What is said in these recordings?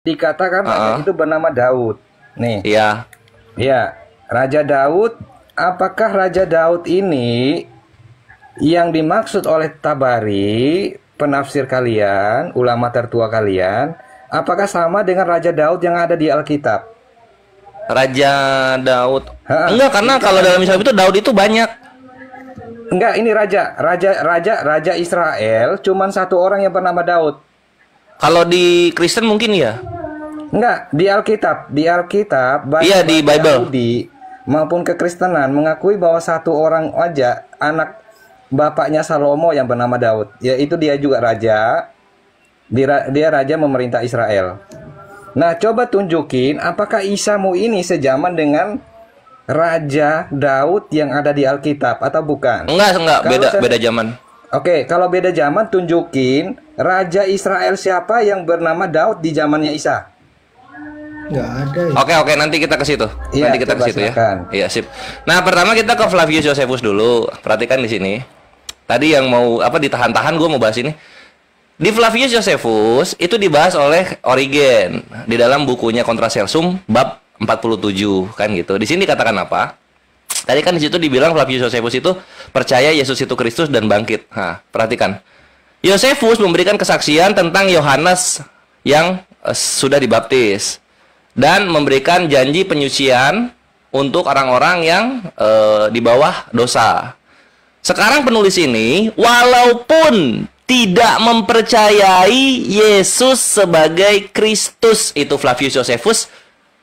dikatakan raja itu bernama Daud. Nih. Iya. Ya, Raja Daud. Apakah Raja Daud ini yang dimaksud oleh Tabari, penafsir kalian, ulama tertua kalian, apakah sama dengan Raja Daud yang ada di Alkitab? Raja Daud. Enggak, karena kalau dalam Islam itu Daud itu banyak. Enggak, ini raja Israel, cuman satu orang yang bernama Daud. Kalau di Kristen mungkin ya. Enggak, di Alkitab, Iya, di Bible. Yahudi maupun kekristenan mengakui bahwa satu orang aja anak bapaknya Salomo yang bernama Daud. Yaitu dia juga raja. Dia raja memerintah Israel. Nah, coba tunjukin apakah Isamu ini sejaman dengan Raja Daud yang ada di Alkitab atau bukan? Enggak, beda zaman. Oke, kalau beda zaman tunjukin Raja Israel siapa yang bernama Daud di zamannya Isa. Nggak ada ya. Oke, nanti kita ke situ. Iya, nanti kita ke situ ya. Iya, sip. Nah, pertama kita ke Flavius Josephus dulu. Perhatikan di sini. Tadi yang mau ditahan-tahan, gue mau bahas ini. Di Flavius Josephus itu dibahas oleh Origen di dalam bukunya Contraselsum bab 47 kan gitu. Di sini dikatakan apa? Tadi kan di situ dibilang Flavius Josephus itu percaya Yesus itu Kristus dan bangkit. Nah, perhatikan. Josephus memberikan kesaksian tentang Yohanes yang sudah dibaptis dan memberikan janji penyucian untuk orang-orang yang di bawah dosa. Sekarang penulis ini walaupun tidak mempercayai Yesus sebagai Kristus, itu Flavius Josephus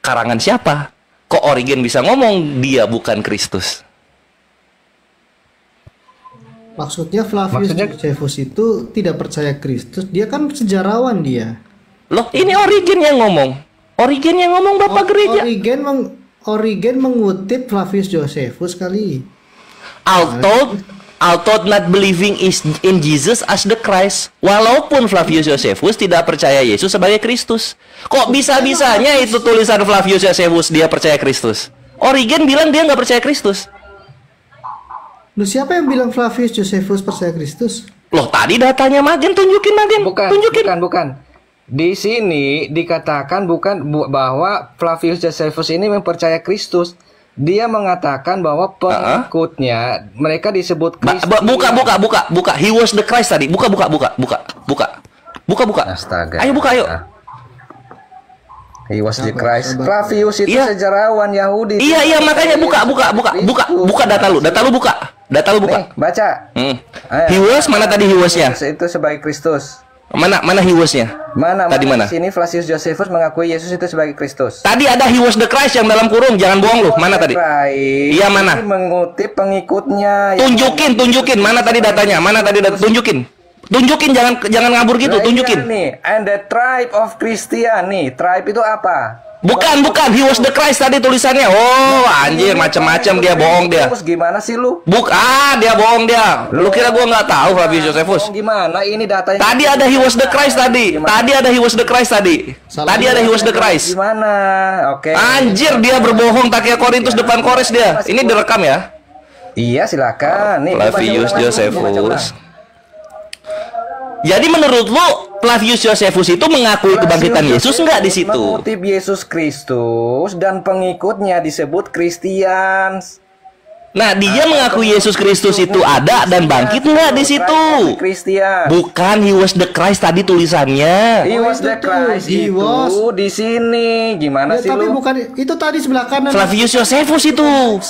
karangan siapa? Kok Origen bisa ngomong dia bukan Kristus? Maksudnya Flavius Josephus itu tidak percaya Kristus. Dia kan sejarawan dia. Loh, ini Origen yang ngomong. Origen yang ngomong Bapak Gereja. Origen mengutip Flavius Josephus kali. Although not believing in Jesus as the Christ. Walaupun Flavius Josephus tidak percaya Yesus sebagai Kristus. Kok bisa-bisanya itu tulisan Flavius Josephus dia percaya Kristus? Origen bilang dia nggak percaya Kristus. Loh, siapa yang bilang Flavius Josephus percaya Kristus? Loh, tadi datanya Magen, tunjukin Magen. Bukan. Di sini dikatakan bahwa Flavius Josephus ini mempercaya Kristus. Dia mengatakan bahwa pengikutnya mereka disebut Kristus. Buka. He was the Christ tadi. Buka. Astaga. Ayo buka, ayo. He was the Christ. Flavius itu sejarawan Yahudi. Iya, makanya buka data lu buka. Nih, baca. He was mana tadi he was-nya? Itu sebagai Kristus. Mana he was-nya? Tadi mana? Di sini Flavius Josephus mengakui Yesus itu sebagai Kristus. Tadi ada he was the Christ yang dalam kurung, jangan bohong lu. Mana tadi? Iya, mana? Mengutip pengikutnya. Tunjukin mana tadi datanya? Tunjukin, jangan ngabur gitu, tunjukin. Nih, and the tribe of Christian nih. Tribe itu apa? Bukan, he was the Christ tadi tulisannya. Oh, anjir, macam-macam dia bohong dia. Terus gimana sih lu? Dia bohong dia. Lu kira gua nggak tahu Flavius Josephus? Gimana ini datanya? Tadi ada he was the Christ tadi. Tadi ada he was the Christ. Gimana? Oke. Anjir, dia berbohong takia Korintus depan Kores dia. Ini direkam ya? Iya, silakan. Nih, Flavius Josephus. Jadi menurut lu Flavius Josephus itu mengakui kebangkitan Yesus nggak di situ? Mengutip Yesus Kristus dan pengikutnya disebut Kristians. Nah, dia mengakui Yesus Kristus itu ada dan bangkit nggak di situ? Kristian. Bukan he was the Christ tadi tulisannya. He was the Christ itu di sini. Gimana sih tapi lu? Bukan itu tadi sebelah kanan. Flavius Josephus itu.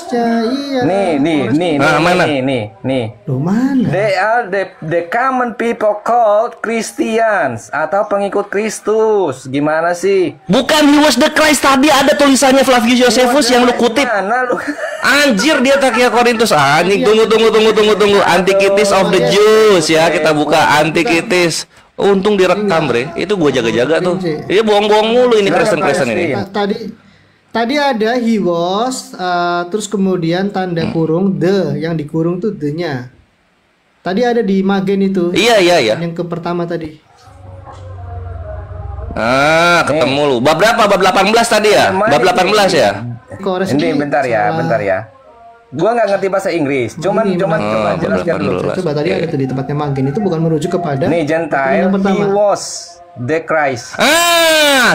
Iya. Nih. Mana? Nih. Loh, mana? They are the common people called Christians atau pengikut Kristus. Gimana sih? Bukan he was the Christ tadi ada tulisannya Flavius Josephus yang lu kutip. Mana lu? Anjir, dia takia Korintus. Anjing, tunggu. Antikitis of the Jews ya, kita buka Antikitis. Untung direkam, Bre. Itu gua jaga-jaga tuh. Dia bohong-bohong mulu ini Kristen ini. Tadi ada he was, terus kemudian tanda kurung the, yang dikurung tuh the-nya. Tadi ada di Magen itu. Iya. Yang ke pertama tadi. Ketemu lu. Bab berapa? Bab 18 tadi ya? Bab 18 ya? Ini bentar ya. Gua nggak ngerti bahasa Inggris. Coba jelaskan dulu. Coba tadi ada tuh di tempatnya Magen itu bukan merujuk kepada nih Gentile. the Christ.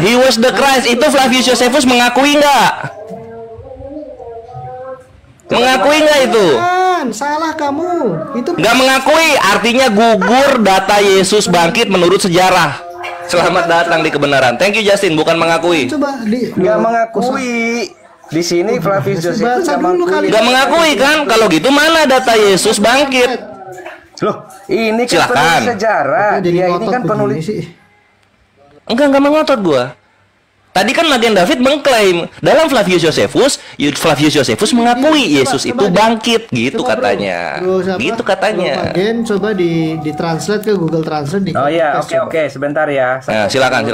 He was the Christ. Itu Flavius Josephus mengakui nggak? Mengakui nggak itu? Kan, salah kamu. Itu Nggak mengakui, artinya gugur data Yesus bangkit menurut sejarah. Selamat datang di kebenaran. Thank you Justin, bukan mengakui. coba Nggak mengakui. Di sini Flavius Josephus baca nggak dulu mengakui. kali. Nggak mengakui kan? Kalau gitu mana data Yesus bangkit? Loh, ini kan Silakan. penulis sejarah. Kok jadi Dia ini ngotot kan begini penulis. sih? Enggak mengotot gua. Tadi kan Magen David mengklaim dalam Flavius Josephus mengakui Yesus itu bangkit gitu Coba, bro. katanya. Bro, siapa? Gitu katanya. Bro Magen, coba di translate ke Google Translate. Oh iya, copy-paste, oke, sebentar ya. Nah, silakan.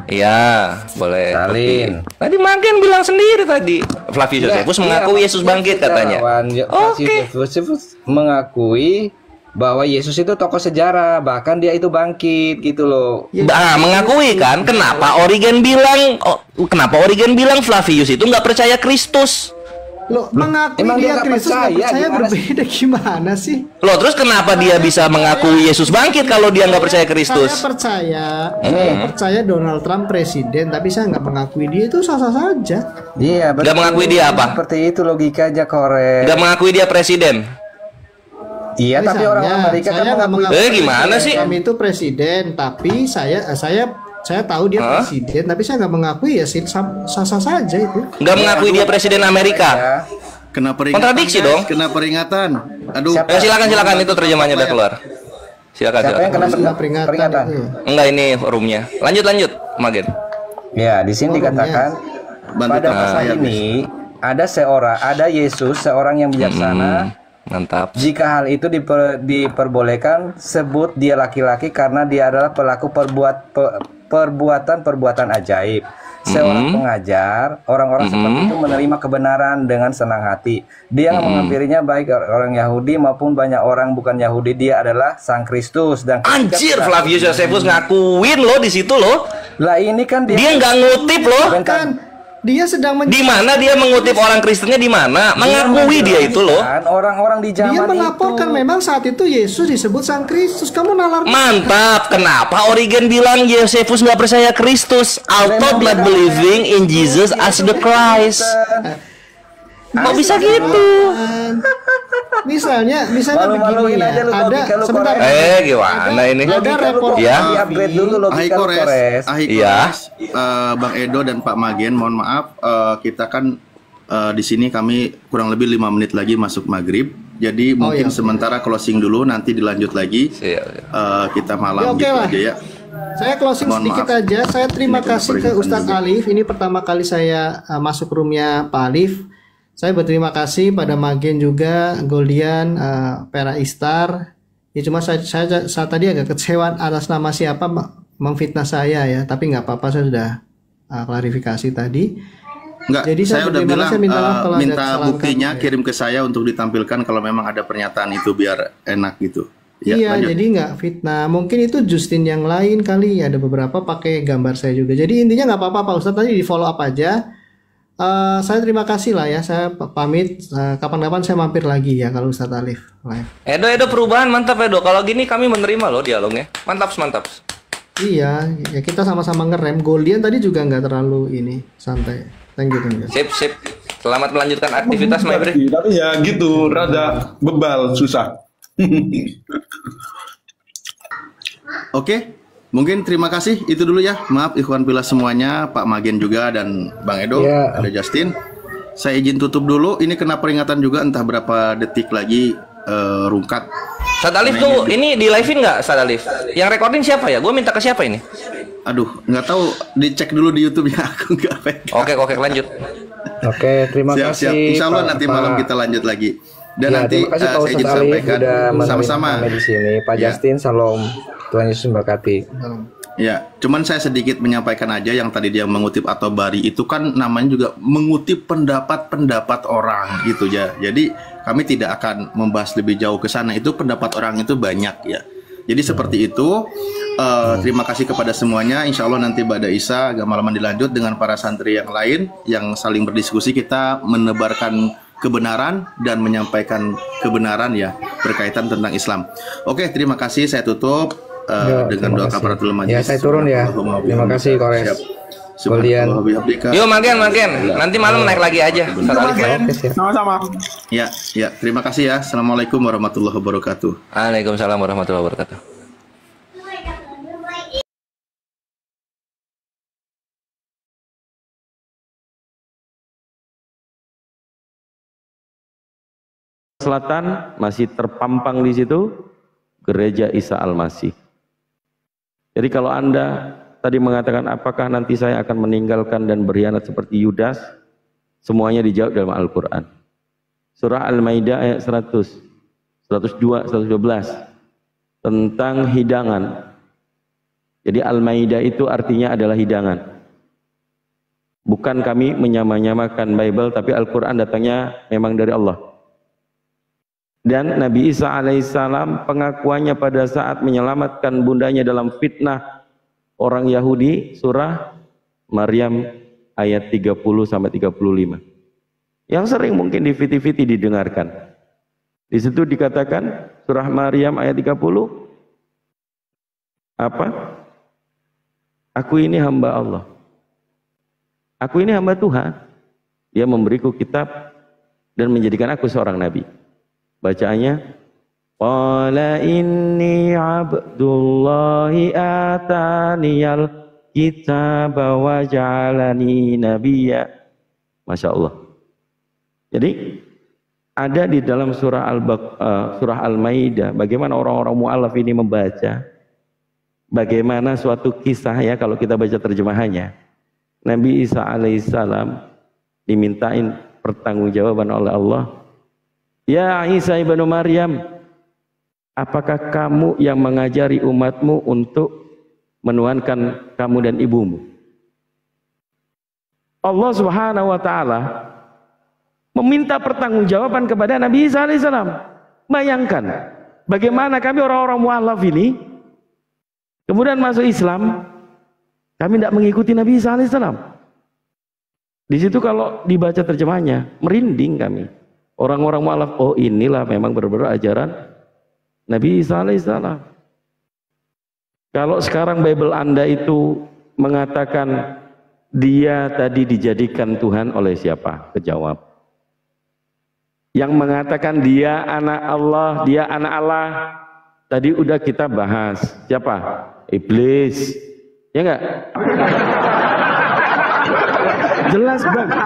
Iya, boleh. Salin. Oke. Tadi Magen bilang sendiri tadi. Flavius Josephus mengakui Yesus bangkit katanya. Oke. Josephus mengakui bahwa Yesus itu tokoh sejarah, bahkan dia itu bangkit gitu loh. Mengakui kan? Kenapa Origen bilang Flavius itu nggak percaya Kristus? Loh, mengakui emang dia dia nggak Kristus nggak percaya, percaya gimana sih? berbeda gimana sih? Loh, terus kenapa dia bisa mengakui Yesus bangkit kalau dia nggak percaya Kristus? Saya percaya Donald Trump presiden, tapi saya nggak mengakui dia, itu sah-sah saja. Iya, betul. Nggak mengakui dia apa? Seperti itu logikanya, korek. Nggak mengakui dia presiden? Iya, tapi orang Misalnya, Amerika kan saya nggak mengakui. mengakui Gimana sih? Trump itu presiden, tapi saya tahu dia presiden, tapi saya nggak mengakui, ya sah-sah saja itu. Nggak mengakui dia presiden Amerika? Ya. Kena peringatan. Kontradiksi guys. dong. Kena peringatan. Aduh. Silakan itu terjemahannya udah keluar. Silakan. Siapa yang kena Sudah peringatan itu. Enggak, ini roomnya. Lanjut, Magen. Ya, di sini dikatakan Bantu pada tahu pasal saya, ini ada Yesus, seorang yang bijaksana. Mantap. Jika hal itu diperbolehkan, sebut dia laki-laki karena dia adalah pelaku perbuatan ajaib. Seorang pengajar, orang-orang seperti itu menerima kebenaran dengan senang hati. Dia menghampirinya baik orang Yahudi maupun banyak orang bukan Yahudi. Dia adalah Sang Kristus dan Anjir, Flavius Josephus ngakuin loh di situ loh. Lah ini kan Dia nggak ngutip loh. Bentar. Kan dia sedang Di mana dia mengutip orang Kristennya di mana? Mengakui dia itu loh. Kan orang-orang di zaman dia melaporkan itu. memang saat itu Yesus disebut Sang Kristus. Kamu nalar. Mantap. Kenapa Origen bilang Josephus nggak percaya Kristus? Although not believing in Jesus as the Christ. Kok bisa gitu? Misalnya Malu-maluin begini aja lu, ya. Ada logika lu, sebentar. Gimana ini? Ada report. Ya. Di-upgrade dulu logika lu, Kores. Iya. Bang Edo dan Pak Magen, mohon maaf, kita kan di sini kami kurang lebih 5 menit lagi masuk maghrib. Jadi mungkin iya. sementara closing dulu, nanti dilanjut lagi. Kita malam Ya, oke gitu lah. aja ya. Saya closing Mohon sedikit maaf. aja. Saya terima Ini kena kasih ke peringatan Ustadz juga. Alif. Ini pertama kali saya masuk roomnya Pak Alif. Saya berterima kasih pada Magen juga, Goldian, Pera Istar. Ya cuma saya tadi agak kecewa atas nama siapa memfitnah saya ya. Tapi nggak apa-apa, saya sudah klarifikasi tadi. Enggak, Jadi saya saya udah berterima bilang kasih, minta maaf kalau ada minta kesalahan buktinya kata, ya. kirim ke saya untuk ditampilkan kalau memang ada pernyataan itu biar enak gitu. Ya, Iya, lanjut. jadi nggak fitnah. Mungkin itu Justin yang lain kali. Ada beberapa pakai gambar saya juga. Jadi intinya nggak apa-apa Pak Ustadz, tadi di follow up aja. Saya terima kasih lah ya. Saya pamit. Kapan-kapan saya mampir lagi ya kalau Ustadz Alif live. Edo perubahan mantap Edo. Kalau gini kami menerima loh dialognya. Mantap. Iya, ya kita sama-sama ngerem. Goldian tadi juga nggak terlalu ini, santai. Thank you. Sip. Selamat melanjutkan aktivitas My Bro. Tapi ya gitu, rada bebal, susah. Oke, mungkin terima kasih itu dulu ya. Maaf Ikhwan Pillah semuanya, Pak Magen juga dan Bang Edo, Ya. ada Justin. Saya izin tutup dulu. Ini kena peringatan juga entah berapa detik lagi rungkat. Ustadz Alif tuh ini di live-in nggak Ustadz Alif? Yang recording siapa ya? Gue minta ke siapa ini? Aduh, nggak tahu, dicek dulu di YouTube ya. Aku nggak pegang. Oke lanjut. Oke, terima Siap. kasih. Insya Allah Pak- nanti Pak- malam kita lanjut lagi. Dan Ya, nanti terima kasih Pak saya Ustadz izin Alif sampaikan sudah menerima sama-sama. kami di sini. Pak Ya. Justin, salam. Tuhan Yesus memberkati. Ya, cuman saya sedikit menyampaikan aja yang tadi dia mengutip atau Bari itu kan namanya juga mengutip pendapat-pendapat orang gitu ya. Jadi kami tidak akan membahas lebih jauh ke sana. Itu pendapat orang itu banyak ya. Jadi seperti itu. Terima kasih kepada semuanya. Insya Allah nanti Ba'da Isya agak malaman dilanjut dengan para santri yang lain yang saling berdiskusi, kita menebarkan kebenaran dan menyampaikan kebenaran ya berkaitan tentang Islam. Oke, terima kasih. Saya tutup. dengan doa kafaratul majlis. Ya, saya turun ya. Terima kasih Kores. Subhanallah wa bihamdika. Yuk makin. Nanti malam naik lagi aja. Sama-sama. Ya, terima kasih ya. Assalamualaikum warahmatullahi wabarakatuh. Waalaikumsalam warahmatullahi wabarakatuh. Selatan masih terpampang di situ gereja Isa Al-Masih. Jadi kalau Anda tadi mengatakan apakah nanti saya akan meninggalkan dan berkhianat seperti Yudas, semuanya dijawab dalam Al-Quran. Surah Al-Maidah ayat 100, 102, 112 tentang hidangan. Jadi Al-Maidah itu artinya adalah hidangan. Bukan kami menyamakan Bible, tapi Al-Quran datangnya memang dari Allah. Dan Nabi Isa alaihissalam pengakuannya pada saat menyelamatkan bundanya dalam fitnah orang Yahudi, surah Maryam ayat 30-35. Yang sering mungkin di VT-VT didengarkan. Di situ dikatakan surah Maryam ayat 30 apa? Aku ini hamba Allah. Aku ini hamba Tuhan. Dia memberiku kitab dan menjadikan aku seorang nabi. Bacaannya, qala inni abdullahi ataniyal kitaba wa ja'alani nabiyya. Masya Allah. Jadi ada di dalam surah Al-Maidah bagaimana orang-orang mu'alaf ini membaca, bagaimana suatu kisah ya kalau kita baca terjemahannya. Nabi Isa alaihissalam dimintain pertanggungjawaban oleh Allah. Ya Isa ibnu Maryam, apakah kamu yang mengajari umatmu untuk menuhankan kamu dan ibumu? Allah Subhanahu wa taala meminta pertanggungjawaban kepada Nabi Isa alaihissalam. Bayangkan bagaimana kami orang-orang mu'alaf ini kemudian masuk Islam, kami tidak mengikuti Nabi Isa alaihissalam. Di situ kalau dibaca terjemahnya merinding kami. Orang-orang mu'alaf, oh inilah memang benar-benar ajaran Nabi Isa alaihissalam. Kalau sekarang Bible Anda itu mengatakan dia tadi dijadikan Tuhan oleh siapa? Kejawab. Yang mengatakan dia anak Allah, dia anak Allah, tadi udah kita bahas. Siapa? Iblis. Ya enggak? Jelas banget.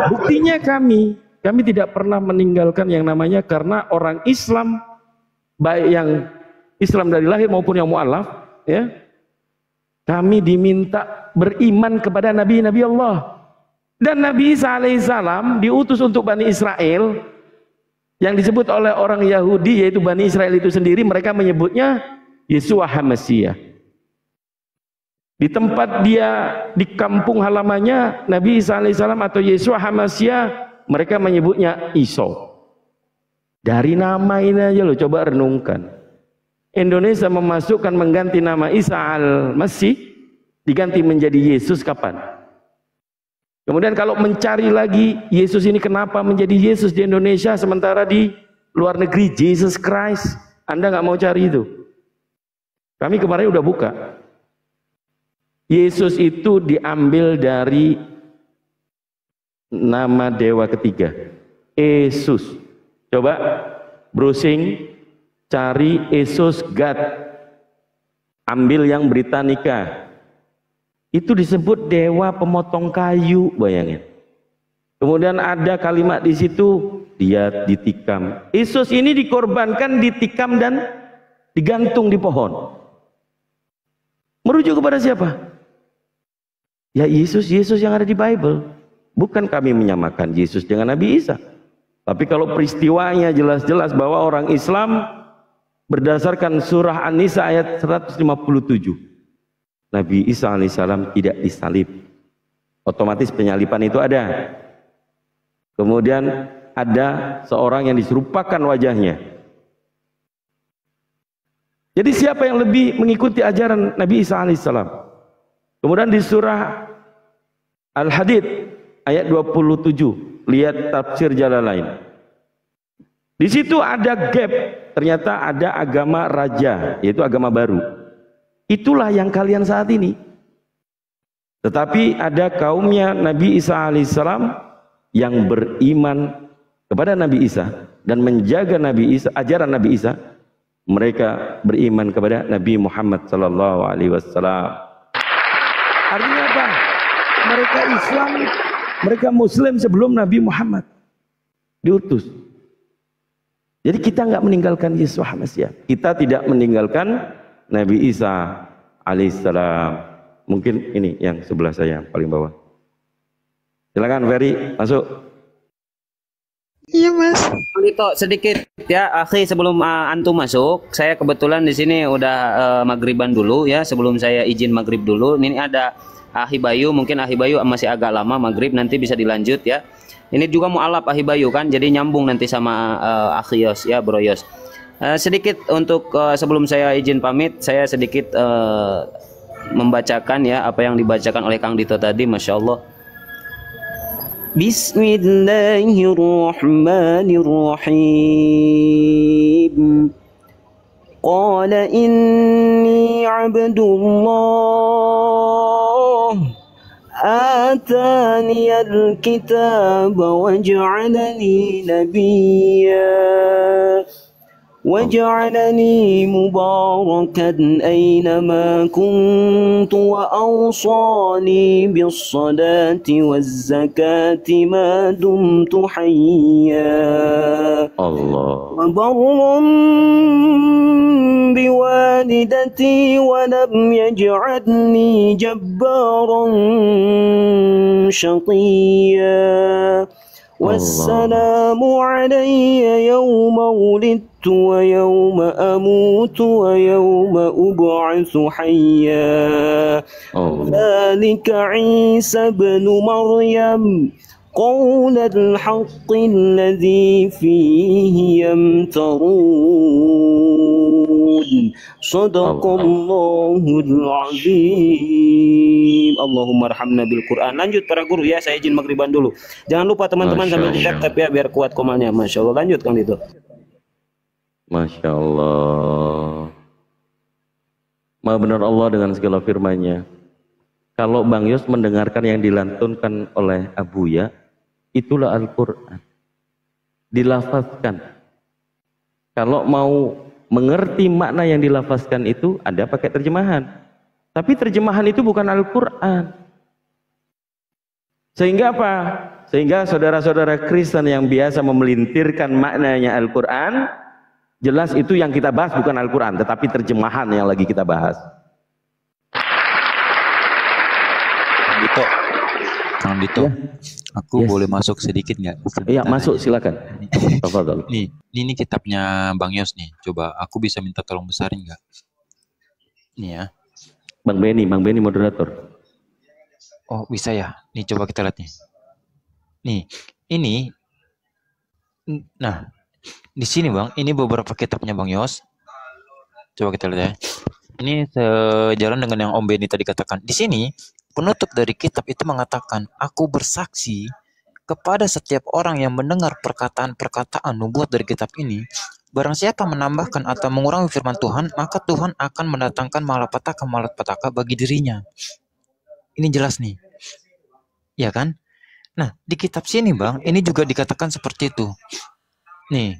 Buktinya kami tidak pernah meninggalkan yang namanya, karena orang Islam, baik yang Islam dari lahir maupun yang mu'alaf, ya, kami diminta beriman kepada Nabi-Nabi Allah. Dan Nabi Isa alaihissalam diutus untuk Bani Israel, yang disebut oleh orang Yahudi, yaitu Bani Israel itu sendiri, mereka menyebutnya Yeshua HaMashiach. Di tempat dia, di kampung halamannya, Nabi Isa alaihissalam atau Yeshua HaMashiach, mereka menyebutnya Iso. Dari nama ini aja loh, coba renungkan. Indonesia memasukkan mengganti nama Isa al-Masih, diganti menjadi Yesus kapan? Kemudian kalau mencari lagi Yesus ini kenapa menjadi Yesus di Indonesia, sementara di luar negeri Jesus Christ, Anda nggak mau cari itu. Kami kemarin udah buka. Yesus itu diambil dari nama dewa ketiga, Yesus. Coba browsing, cari Yesus God, ambil yang Britannica, itu disebut dewa pemotong kayu, bayangin. Kemudian ada kalimat di situ, dia ditikam. Yesus ini dikorbankan, ditikam dan digantung di pohon. Merujuk kepada siapa? Ya Yesus yang ada di Bible. Bukan kami menyamakan Yesus dengan Nabi Isa. Tapi kalau peristiwanya jelas-jelas bahwa orang Islam berdasarkan surah An-Nisa ayat 157. Nabi Isa alaihissalam tidak disalib. Otomatis penyalipan itu ada. Kemudian ada seorang yang diserupakan wajahnya. Jadi siapa yang lebih mengikuti ajaran Nabi Isa alaihissalam? Kemudian di surah Al-Hadid ayat 27, lihat tafsir Jalalain. Di situ ada gap, ternyata ada agama raja, yaitu agama baru. Itulah yang kalian saat ini. Tetapi ada kaumnya Nabi Isa alaihissalam yang beriman kepada Nabi Isa dan menjaga Nabi Isa, ajaran Nabi Isa. Mereka beriman kepada Nabi Muhammad sallallahu alaihi wasallam. Artinya apa? Mereka Islam, mereka Muslim sebelum Nabi Muhammad diutus. Jadi kita nggak meninggalkan Yesus Mesir. Kita tidak meninggalkan Nabi Isa alaihissalam. Mungkin ini yang sebelah saya paling bawah. Silakan Ferry masuk. Iya Mas. Lito sedikit ya, akhi sebelum antum masuk, saya kebetulan di sini udah maghriban dulu ya, sebelum saya izin maghrib dulu. Ini ada Ahi Bayu, mungkin Ahi Bayu masih agak lama maghrib, nanti bisa dilanjut ya. Ini juga mualaf Ahi Bayu kan, jadi nyambung nanti sama Akhi Yos ya, Bro Yos. Sedikit untuk sebelum saya izin pamit, saya sedikit membacakan ya apa yang dibacakan oleh Kang Dito tadi, Masya Allah. Bismillahirrahmanirrahim. Qala inni abdullah ataniyal kitab waj'alani nabiyya وجعلني مباركا أينما كنت وأوصاني بالصلاة والزكاة ما دمت حيا Allah. وبرا بوالدتي ولم يجعلني جبارا شقيا والسلام علي يوم ولدت ويوم أموت ويوم أبعث حيا ذلك عيسى بن مريم قول الحق الذي فيه يمترون صدق الله العظيم. Allahumma arhamna bil Quran. Lanjut para guru ya, saya izin maghriban dulu. Jangan lupa teman-teman sambil tap ya biar kuat komalnya. Masya Allah. Lanjut Kang itu. Masya Allah. Maha benar Allah dengan segala firman-Nya. Kalau Bang Yos mendengarkan yang dilantunkan oleh Abuya, itulah Al-Quran. Dilafazkan. Kalau mau mengerti makna yang dilafazkan itu, ada pakai terjemahan. Tapi terjemahan itu bukan Al-Quran. Sehingga apa? Sehingga saudara-saudara Kristen yang biasa memelintirkan maknanya Al-Quran, jelas itu yang kita bahas bukan Al-Quran, tetapi terjemahan yang lagi kita bahas. Kang Dito, ya. Aku boleh masuk sedikit nggak? Iya, masuk silakan. Ini kitabnya Bang Yos nih. Coba aku bisa minta tolong besarin nggak? Nih ya. Bang Benny moderator. Oh bisa ya. Nih coba kita lihat nih. Nih, ini. Nah, di sini Bang, ini beberapa kitabnya Bang Yos. Coba kita lihat ya. Ini sejalan dengan yang Om Benny tadi katakan. Di sini penutup dari kitab itu mengatakan, aku bersaksi kepada setiap orang yang mendengar perkataan-perkataan nubuat dari kitab ini, barang siapa menambahkan atau mengurangi firman Tuhan, maka Tuhan akan mendatangkan malapetaka bagi dirinya. Ini jelas nih. Ya kan? Nah, di kitab sini Bang, ini juga dikatakan seperti itu. Nih,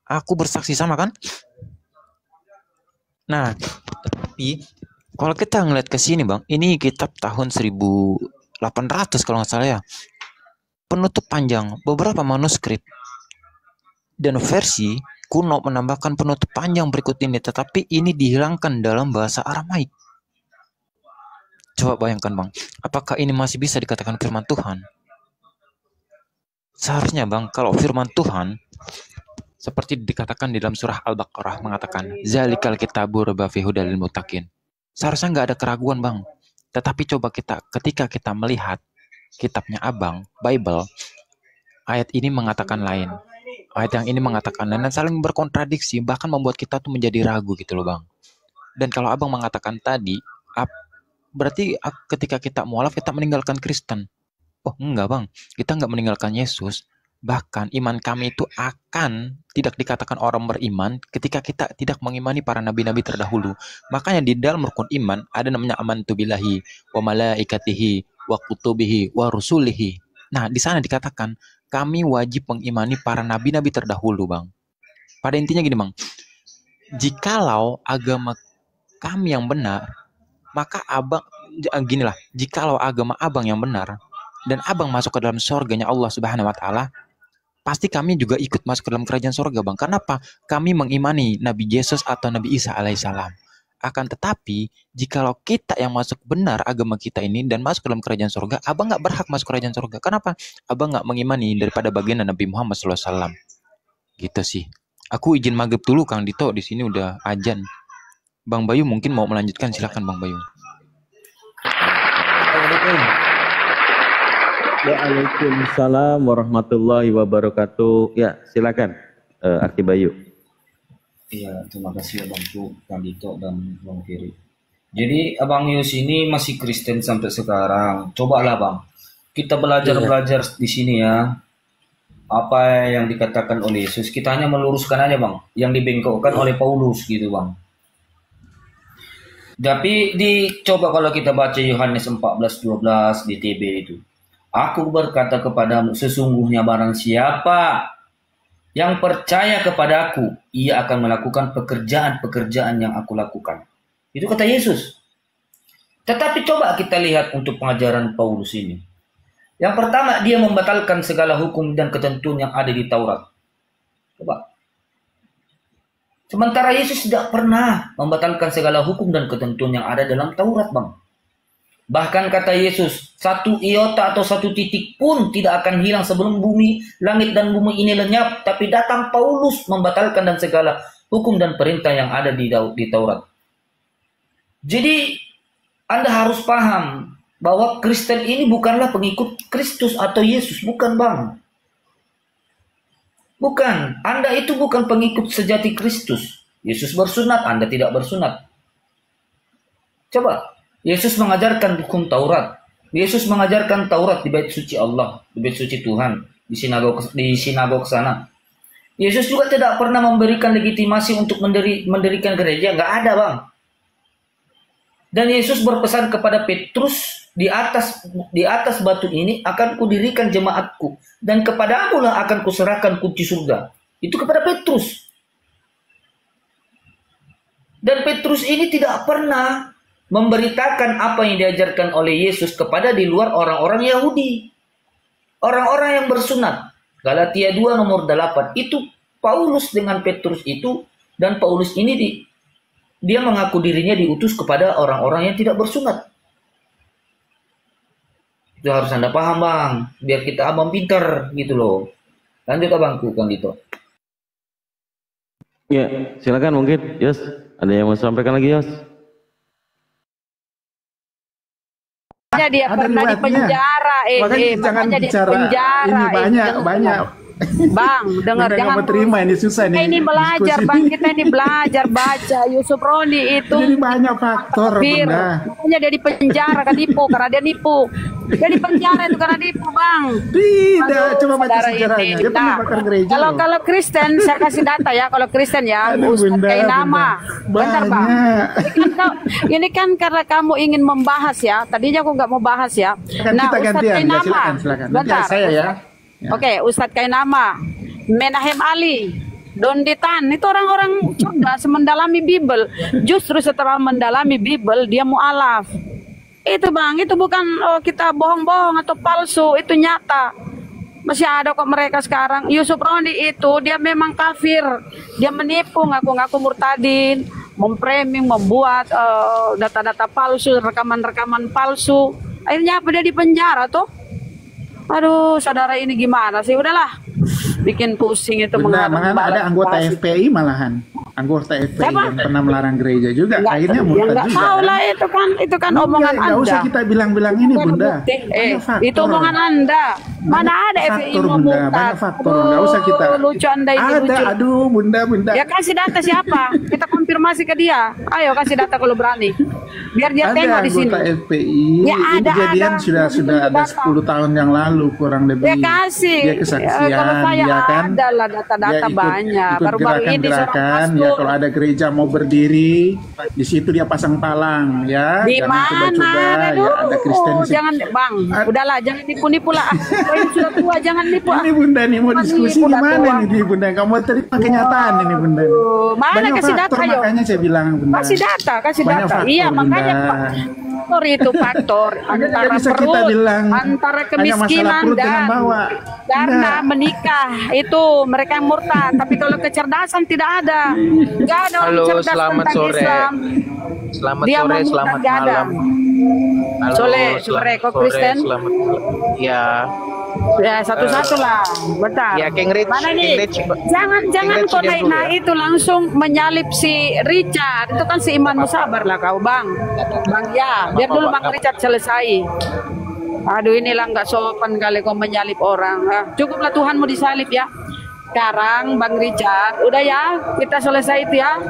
aku bersaksi sama kan? Nah, tapi kalau kita ngeliat ke sini Bang, ini kitab tahun 1800 kalau nggak salah ya. Penutup panjang, beberapa manuskrip dan versi kuno menambahkan penutup panjang berikut ini, tetapi ini dihilangkan dalam bahasa Aramaik. Coba bayangkan Bang, apakah ini masih bisa dikatakan firman Tuhan? Seharusnya Bang, kalau firman Tuhan seperti dikatakan di dalam surah Al-Baqarah mengatakan, Zalikal kitabu raiba fihi hudal lil muttaqin. Seharusnya nggak ada keraguan Bang. Tetapi coba ketika kita melihat kitabnya Abang, Bible, ayat ini mengatakan lain. Ayat yang ini mengatakan lain dan saling berkontradiksi, bahkan membuat kita tuh menjadi ragu gitu loh Bang. Dan kalau Abang mengatakan tadi, berarti ketika kita mualaf kita meninggalkan Kristen. Oh enggak Bang, kita nggak meninggalkan Yesus. Bahkan iman kami itu akan tidak dikatakan orang beriman ketika kita tidak mengimani para nabi-nabi terdahulu. Makanya di dalam rukun iman ada namanya amantu billahi wa malaikatihi wa kutubihi wa rusulihi. Nah, di sana dikatakan kami wajib mengimani para nabi-nabi terdahulu, Bang. Pada intinya gini, Bang. Jikalau agama kami yang benar, maka abang ginilah, jikalau agama abang yang benar dan abang masuk ke dalam surganya Allah Subhanahu wa taala, pasti kami juga ikut masuk ke dalam kerajaan surga, Bang. Kenapa? Kami mengimani Nabi Yesus atau Nabi Isa alaihissalam. Akan tetapi, jikalau kita yang masuk benar agama kita ini dan masuk ke dalam kerajaan surga, abang nggak berhak masuk kerajaan surga. Kenapa? Abang nggak mengimani daripada bagian Nabi Muhammad SAW. Gitu sih. Aku izin maghrib dulu, Kang Dito. Di sini udah azan. Bang Bayu mungkin mau melanjutkan, silakan Bang Bayu. Waalaikumsalam warahmatullahi wabarakatuh. Ya, silakan Akti Bayu. Iya, terima kasih Abangku, Kang Dito dan Bang Ferry. Jadi Abang Yus ini masih Kristen sampai sekarang. Cobalah Bang, kita belajar di sini ya. Apa yang dikatakan oleh Yesus, kita hanya meluruskan aja Bang, yang dibengkokkan oleh Paulus gitu Bang. Tapi dicoba kalau kita baca Yohanes 14:12 di TB itu. Aku berkata kepadamu, sesungguhnya barang siapa yang percaya kepadaku, ia akan melakukan pekerjaan-pekerjaan yang aku lakukan. Itu kata Yesus. Tetapi coba kita lihat untuk pengajaran Paulus ini. Yang pertama, dia membatalkan segala hukum dan ketentuan yang ada di Taurat. Coba. Sementara Yesus tidak pernah membatalkan segala hukum dan ketentuan yang ada dalam Taurat, Bang. Bahkan kata Yesus, 1 iota atau 1 titik pun tidak akan hilang sebelum langit dan bumi ini lenyap. Tapi datang Paulus membatalkan dan segala hukum dan perintah yang ada di Taurat. Jadi Anda harus paham bahwa Kristen ini bukanlah pengikut Kristus atau Yesus. Bukan Bang. Bukan. Anda itu bukan pengikut sejati Kristus. Yesus bersunat, Anda tidak bersunat. Coba. Yesus mengajarkan hukum Taurat. Yesus mengajarkan Taurat di bait suci Allah, di bait suci Tuhan, di sinagog sana. Yesus juga tidak pernah memberikan legitimasi untuk mendirikan gereja, nggak ada Bang. Dan Yesus berpesan kepada Petrus, di atas batu ini akan kudirikan jemaatku, dan kepadamu lah akan kuserahkan kunci surga. Itu kepada Petrus. Dan Petrus ini tidak pernah memberitakan apa yang diajarkan oleh Yesus kepada di luar orang-orang Yahudi. Orang-orang yang bersunat. Galatia 2 nomor 8. Itu Paulus dengan Petrus itu. Dan Paulus ini dia mengaku dirinya diutus kepada orang-orang yang tidak bersunat. Itu harus Anda paham Bang. Biar kita abang pintar gitu loh. Lanjut abangku Kang Dito. Ya, silakan mungkin Yos. Ada yang mau sampaikan lagi Yos? Dia pernah di penjara, makanya di penjara. Ini banyak. Bang, dengar jangan terima ini susah nih. Ini belajar Bang, kita ini belajar baca Yusuf Roni itu. Jadi banyak faktor Bunda. Makanya dia di penjara kan nipu karena dia nipu. Dia di penjara itu karena nipu Bang. Tidak, coba baca sejarahnya. Dia pernah bakar gereja. Kalau Kristen saya kasih data ya, kalau Kristen ya, Ustaz Kainama. Bentar Bang. Ini kan karena kamu ingin membahas ya. Tadinya aku nggak mau bahas ya. Nah, Ustaz Kainama. Bentar. Saya ya. Oke, Ustadz Kainama, Menahem Ali, Donditan, itu orang-orang cerdas mendalami Bible. Justru setelah mendalami Bible, dia mu'alaf. Itu Bang, itu bukan kita bohong-bohong atau palsu, itu nyata. Masih ada kok mereka sekarang. Yusuf Roni itu, dia memang kafir. Dia menipu, ngaku-ngaku murtadin, memframing, membuat data-data palsu, rekaman-rekaman palsu. Akhirnya apa dia di penjara tuh? Aduh, saudara ini gimana sih? Udahlah, bikin pusing itu. Ada anggota FPI malahan, anggota FPI yang pernah melarang gereja juga. Akhirnya murtad juga. Tahu lah itu kan omongan Anda. Nggak usah kita bilang-bilang ini Bunda. Itu omongan Anda. Mana ada FPI faktor, mau Bunda, murtad? banyak faktor. Nggak usah kita. Lucu Anda ini, Ada, lucu. aduh, Bunda. Ya kasih data siapa? Kita konfirmasi ke dia. Ayo kasih data kalau berani. Biar dia Ada tengok di sini. anggota FPI, Ya, itu ada, kejadian ada. sudah ada 10 tahun yang lalu kurang lebih. Ya kasih. Dia kesaksian, Kalau saya ya kan? ada lah data-data Dia banyak. ikut Baru-baru ini seorang gerakan-gerakan, ya pastor. kalau ada gereja mau berdiri, di situ dia pasang palang, ya. Di Jangan mana? coba-coba, Aduh, ya ada Kristen di situ. jangan Bang, udahlah jangan nipu-nipu lah. Kau yang sudah tua jangan nipu. Ini Bunda nih mau diskusi Nipu dah tua. gimana nih Bunda? Kamu terima kenyataan ini Bunda. Mana Banyak kasih data faktor, yo? makanya saya bilang Bunda. Kasih data, kasih Banyak data. faktor, Iya, Bunda. makanya faktor itu faktor antara bisa kita perut, bilang antara hanya masalah kemiskinan perut dengan dan bawa. karena menikah itu mereka yang murtad. Tapi kalau kecerdasan tidak ada, nggak ada orang Halo, cerdas selamat tentang sore. Islam. Selamat Dia sore, mau murtad, selamat nggak ada. malam. Halo, Sore, selamat kok sore, Kristen? selamat malam. Ya. Ya satu-satu lah, bentar. Ya, King Rich, Mana King nih? Rich, Jangan Rich kau diam dulu naik ya. itu langsung menyalip si Richard. Itu kan si Iman Musabar lah kau Bang. Bang ya, biar dulu Bang Richard selesai. Aduh inilah nggak sopan kali kau menyalip orang. Ah, cukuplah Tuhanmu disalip ya. Sekarang Bang Richard, udah ya kita selesai itu ya.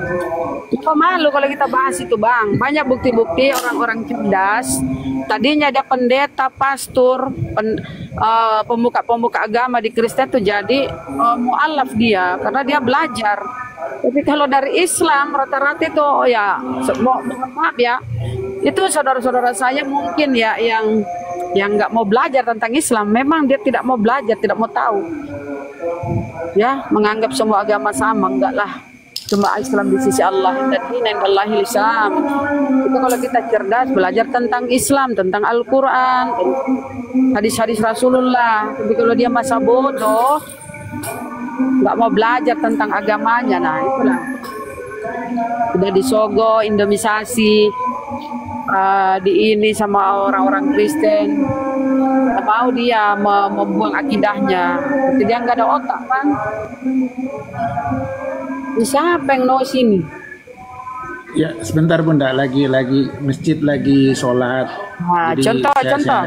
Kok malu kalau kita bahas itu Bang. Banyak bukti-bukti orang-orang cerdas. Tadinya ada pendeta, pastor, pemuka-pemuka agama di Kristen tuh jadi mualaf dia karena dia belajar. Tapi kalau dari Islam rata-rata itu mohon maaf ya. Itu saudara-saudara saya mungkin ya yang nggak mau belajar tentang Islam. Memang dia tidak mau belajar, tidak mau tahu. Ya, menganggap semua agama sama, enggak lah. Cuma Islam di sisi Allah dan ini Allahil Islam. Itu kalau kita cerdas belajar tentang Islam, tentang Al-Quran, hadis-hadis Rasulullah. Tapi kalau dia masa bodoh, nggak mau belajar tentang agamanya, nah itulah. Sudah disogo, Indomisasi, di ini sama orang-orang Kristen. Nggak mau dia membuang akidahnya. Jadi dia nggak ada otak, Bang. Siapa yang mau sini? Ya sebentar Bunda, lagi masjid lagi sholat. Nah, Jadi contoh.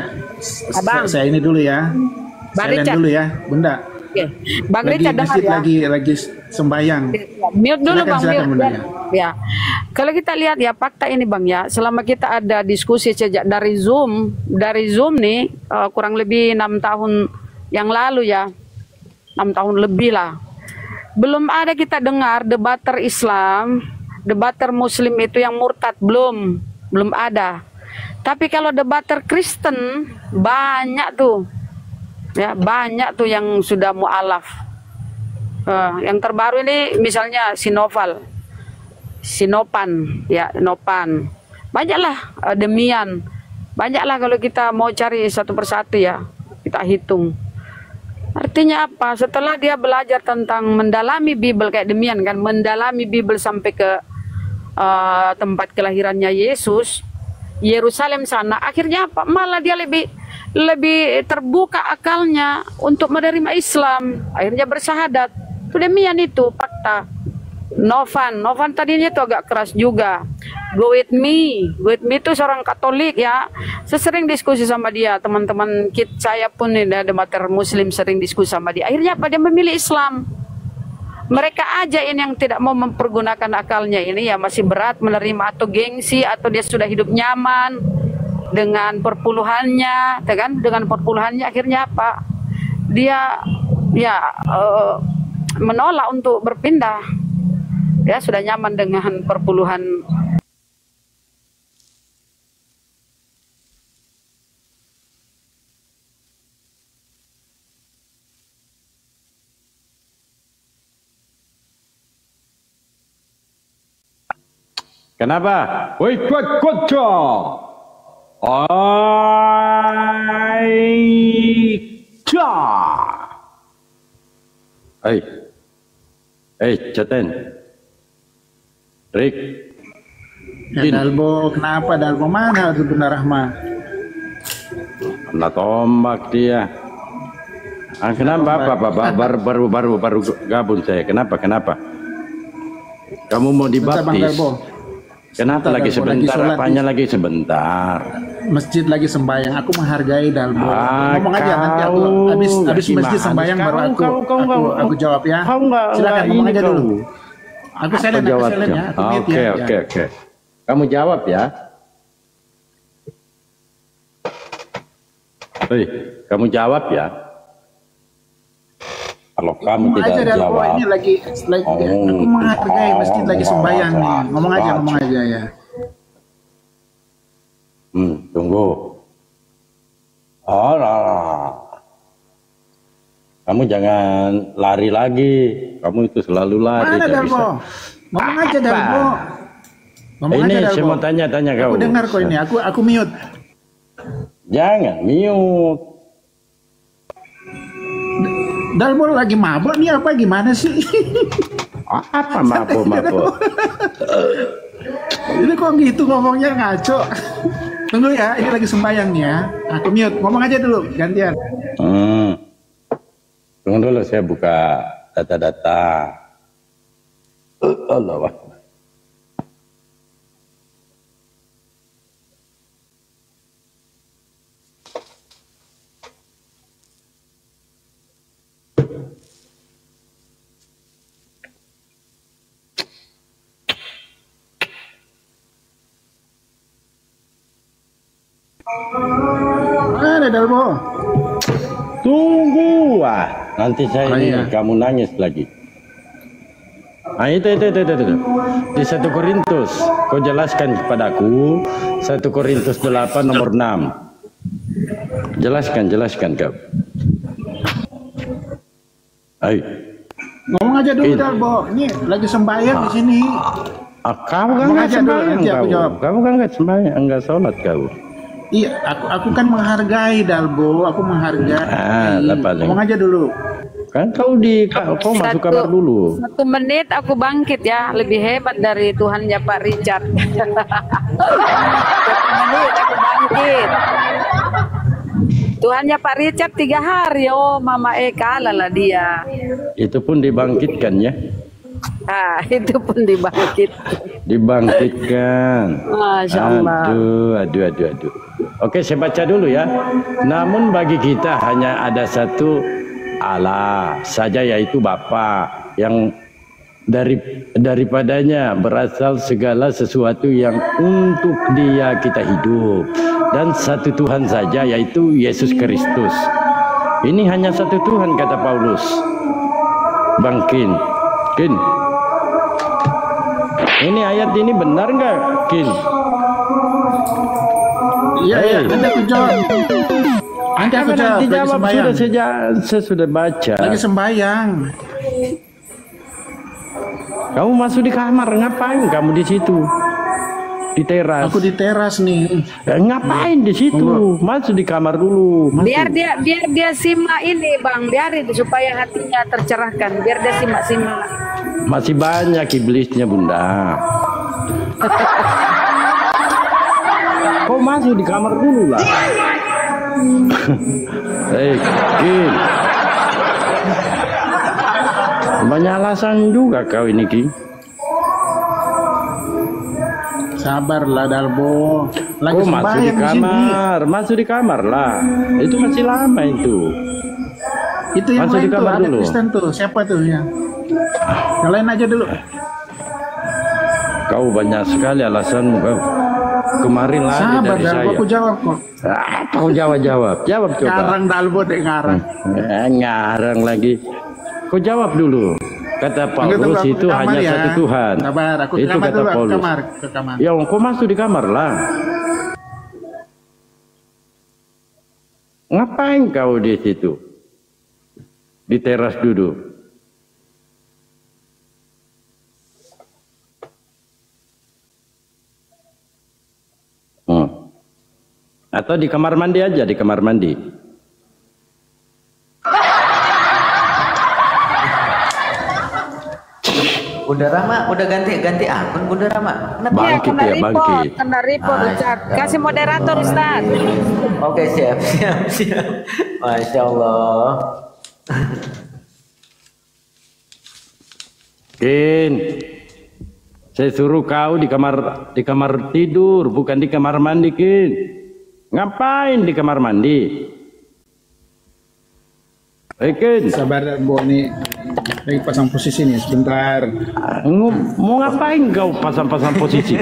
Abang. Saya ini dulu ya. Bang Saya Richard. dulu ya, Bunda. Oke. Bang Lagi Richard dengar masjid ya. lagi sembahyang. Mute dulu Silakan, Bang, silakan, mute. Bunda, Ya. Kalau kita lihat ya fakta ini Bang ya, selama kita ada diskusi sejak dari Zoom nih kurang lebih 6 tahun yang lalu ya. 6 tahun lebih lah. Belum ada kita dengar debater Islam, debater Muslim itu yang murtad, belum ada. Tapi kalau debater Kristen banyak tuh. Ya, banyak tuh yang sudah mualaf. Yang terbaru ini misalnya Sinopan, ya Nopan. Banyaklah demian. Banyaklah kalau kita mau cari satu persatu ya, kita hitung. Artinya apa? Setelah dia belajar tentang mendalami Bible kayak demian kan, mendalami Bible sampai ke tempat kelahirannya Yesus, Yerusalem sana, akhirnya apa? Malah dia lebih terbuka akalnya untuk menerima Islam. Akhirnya bersahadat. Itu demian itu fakta. Novan tadinya itu agak keras juga. Go with me itu seorang Katolik ya. Saya sering diskusi sama dia, teman-teman saya pun ada debater Muslim sering diskusi sama dia. Akhirnya apa? Dia memilih Islam. Mereka aja ini yang tidak mau mempergunakan akalnya ini ya masih berat menerima atau gengsi atau dia sudah hidup nyaman dengan perpuluhannya, kan? Dengan perpuluhannya akhirnya apa? Dia menolak untuk berpindah. Ya sudah nyaman dengan perpuluhan. Kenapa? Woi, kocok. Caten. Rick. Ya, Dalbo, kenapa Dalbo mana itu Bunda Rahma? Kena tombak dia. Kenapa? Baru gabung saya. Kenapa? Kamu mau Bentar, Bang dibaptis? Dalbo. Kenapa Bentar, lagi Dalbo, lagi sebentar? sholat Apanya lagi sebentar? masjid lagi sembahyang. Aku menghargai Dalbo. Ah, Ngomong aja nanti aku habis masjid sembahyang baru aku jawab ya. Silakan ngomong aja dulu. Aku silent ya. Aku mute ya. Oke. Kamu jawab ya. Hei, kamu jawab ya. Kalau kamu Ngomong aja tidak Dalbo, jawab, ini lagi aku menghargai masjid lagi sembahyang nih. Ngomong aja ya. Tunggu. Oh, lah. Kamu jangan lari lagi. Kamu itu selalu lari. Mana Dalbo? Ngomong aja Dalbo. Ngomong Ini aja Dalbo. saya mau tanya kau. Aku dengar kok ini. Aku mute. Jangan mute. Dalbo lagi mabuk nih apa gimana sih? Apa mabuk? Ini kok gitu ngomongnya ngaco. Tunggu ya, ini lagi sembahyang nih ya. Aku mute. Ngomong aja dulu, gantian. Tunggu dulu, saya buka data-data. Allah. Mana Dalbo? Tunggu, nanti saya kamu nangis lagi. Nah itu. Di 1 Korintus, kau jelaskan kepadaku 1 Korintus 8 nomor 6. Jelaskan kau. Ayo. Ngomong aja dulu Dalbo. Ini lagi sembahyang di sini. Kamu kan nggak sembahyang kamu kan nggak sembahyang, nggak sholat kau. Iya, aku kan menghargai Dalbo, aku menghargai. Ngomong aja dulu. Kan kau masuk kamar dulu. 1 menit aku bangkit ya, lebih hebat dari Tuhannya Pak Richard. 1 menit aku bangkit. Tuhannya Pak Richard 3 hari, oh Mama kalah lah dia. Itu pun dibangkitkan ya. Itu pun dibangkitkan. Masya Allah. Aduh. Oke, saya baca dulu ya. Namun bagi kita hanya ada satu Allah saja, yaitu Bapa, yang daripadanya berasal segala sesuatu yang untuk Dia kita hidup, dan satu Tuhan saja, yaitu Yesus Kristus. Ini hanya satu Tuhan, kata Paulus. Bang Kin, ini ayat ini benar nggak, Kin? Iya, nanti aku jawab. Nanti aku jawab. Saya sudah baca. Lagi sembahyang. Kamu masuk di kamar, ngapain kamu di situ? Di teras. Aku di teras nih. Ngapain di situ? Masuk di kamar dulu. Biar dia simak ini Bang, biarin supaya hatinya tercerahkan. Biar dia simak. Masih banyak iblisnya Bunda. Kau masuk di kamar dulu lah. Kin. Banyak alasan juga kau ini, Ki. Sabarlah Dalbo. Lagi masuk di kamar, masuk di kamar lah. Itu masih lama itu. Itu yang masuk lain di kamar tuh, ada dulu. Kristen tuh. Siapa tuh ya? Yang lain aja dulu. Kau banyak sekali alasanmu kau. Kemarin lagi Sabar, dari Dalbo, saya. aku jawab kok. Kau jawab coba. Ngarang Dalbo deh ngarang. Ngarang lagi. Kau jawab dulu. Kata Paulus itu hanya satu Tuhan. Sabar, aku itu kamar kata dulu, Paulus. ke kamar. Ya, kau masuk di kamar lah. Ngapain kau di situ? Di teras duduk. Atau di kamar mandi aja, di kamar mandi. Bunda Rama udah ganti akun Bunda Rama. Bangkit ya, bangkit. Kena report Ustaz. Kasih moderator Ustaz. Oke, siap. Masya Allah. Kin, saya suruh kau di kamar tidur, bukan di kamar mandi, Kin. Ngapain di kamar mandi? Bikin. Sabar Bo, nih lagi pasang posisi nih sebentar. Mau ngapain kau pasang-pasang posisi?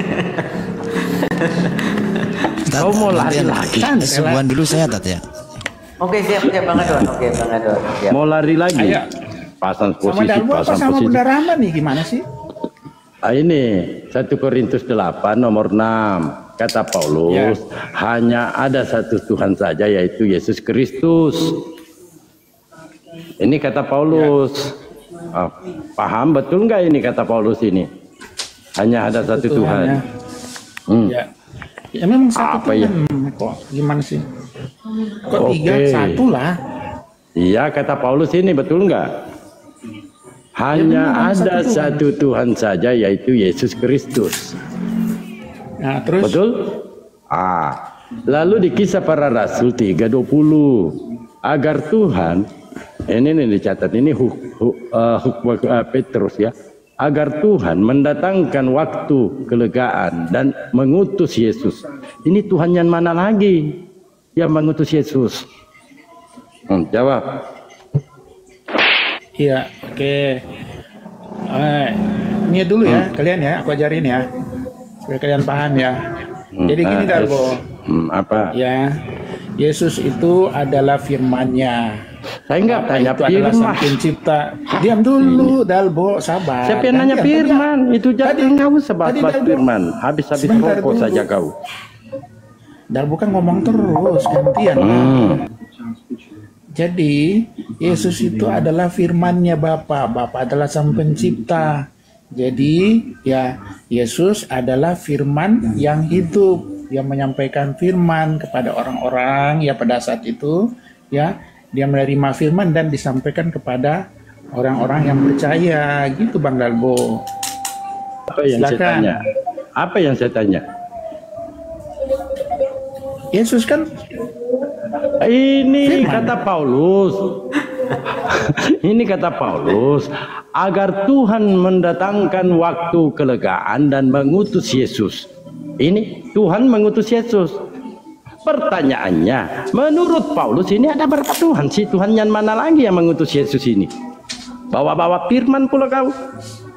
Kau mau lari lagi? Sebuan dulu saya Tat ya. Oke, siap Bang Adon. Oke, Bang Adon. Siap. Mau lari lagi? Ayo. Pasang Sama posisi, Dalbo apa pasang sama posisi. Bunda Rama nih gimana sih? Ini 1 Korintus 8 nomor 6 kata Paulus, hanya ada satu Tuhan saja yaitu Yesus Kristus. Ini kata Paulus. Paham betul nggak ini kata Paulus ini? Hanya ada satu Tuhan. Ya. Ya memang satu Apa Tuhan. ya? Kok gimana sih? Kok Oke. 3 satu lah? Iya kata Paulus ini betul nggak? Hanya ada satu Tuhan saja yaitu Yesus Kristus. Nah, terus? Betul? Lalu di Kisah Para Rasul 3:20 agar Tuhan ini dicatat ini Petrus ya, agar Tuhan mendatangkan waktu kelegaan dan mengutus Yesus. Ini Tuhan yang mana lagi yang mengutus Yesus? Jawab. Iya, oke. Ini dulu ya, kalian ya, aku ajarin ya, supaya kalian paham ya. Jadi gini Dalbo. Apa? Ya, Yesus itu adalah firman-Nya. Saya nggak tanya itu adalah firman. Sang Pencipta. Diam dulu, Dalbo, sabar. Siapa yang nanya firman? Itu jadi kau sebat-sebat firman. Habis-habis Sebentar rokok dulu. saja kau. Dalbo kan ngomong terus, gantian. Jadi Yesus itu adalah firman-Nya Bapa. Bapa adalah Sang Pencipta. Jadi ya Yesus adalah firman yang hidup, yang menyampaikan firman kepada orang-orang ya pada saat itu ya, dia menerima firman dan disampaikan kepada orang-orang yang percaya gitu Bang Dalbo. Apa yang saya Silakan. tanya? Apa yang saya tanya? Yesus kan ini kata Paulus. Ini kata Paulus, agar Tuhan mendatangkan waktu kelegaan dan mengutus Yesus. Ini Tuhan mengutus Yesus. Pertanyaannya, menurut Paulus ini ada berapa Tuhan sih? Tuhan yang mana lagi yang mengutus Yesus ini? Bawa-bawa firman pula kau.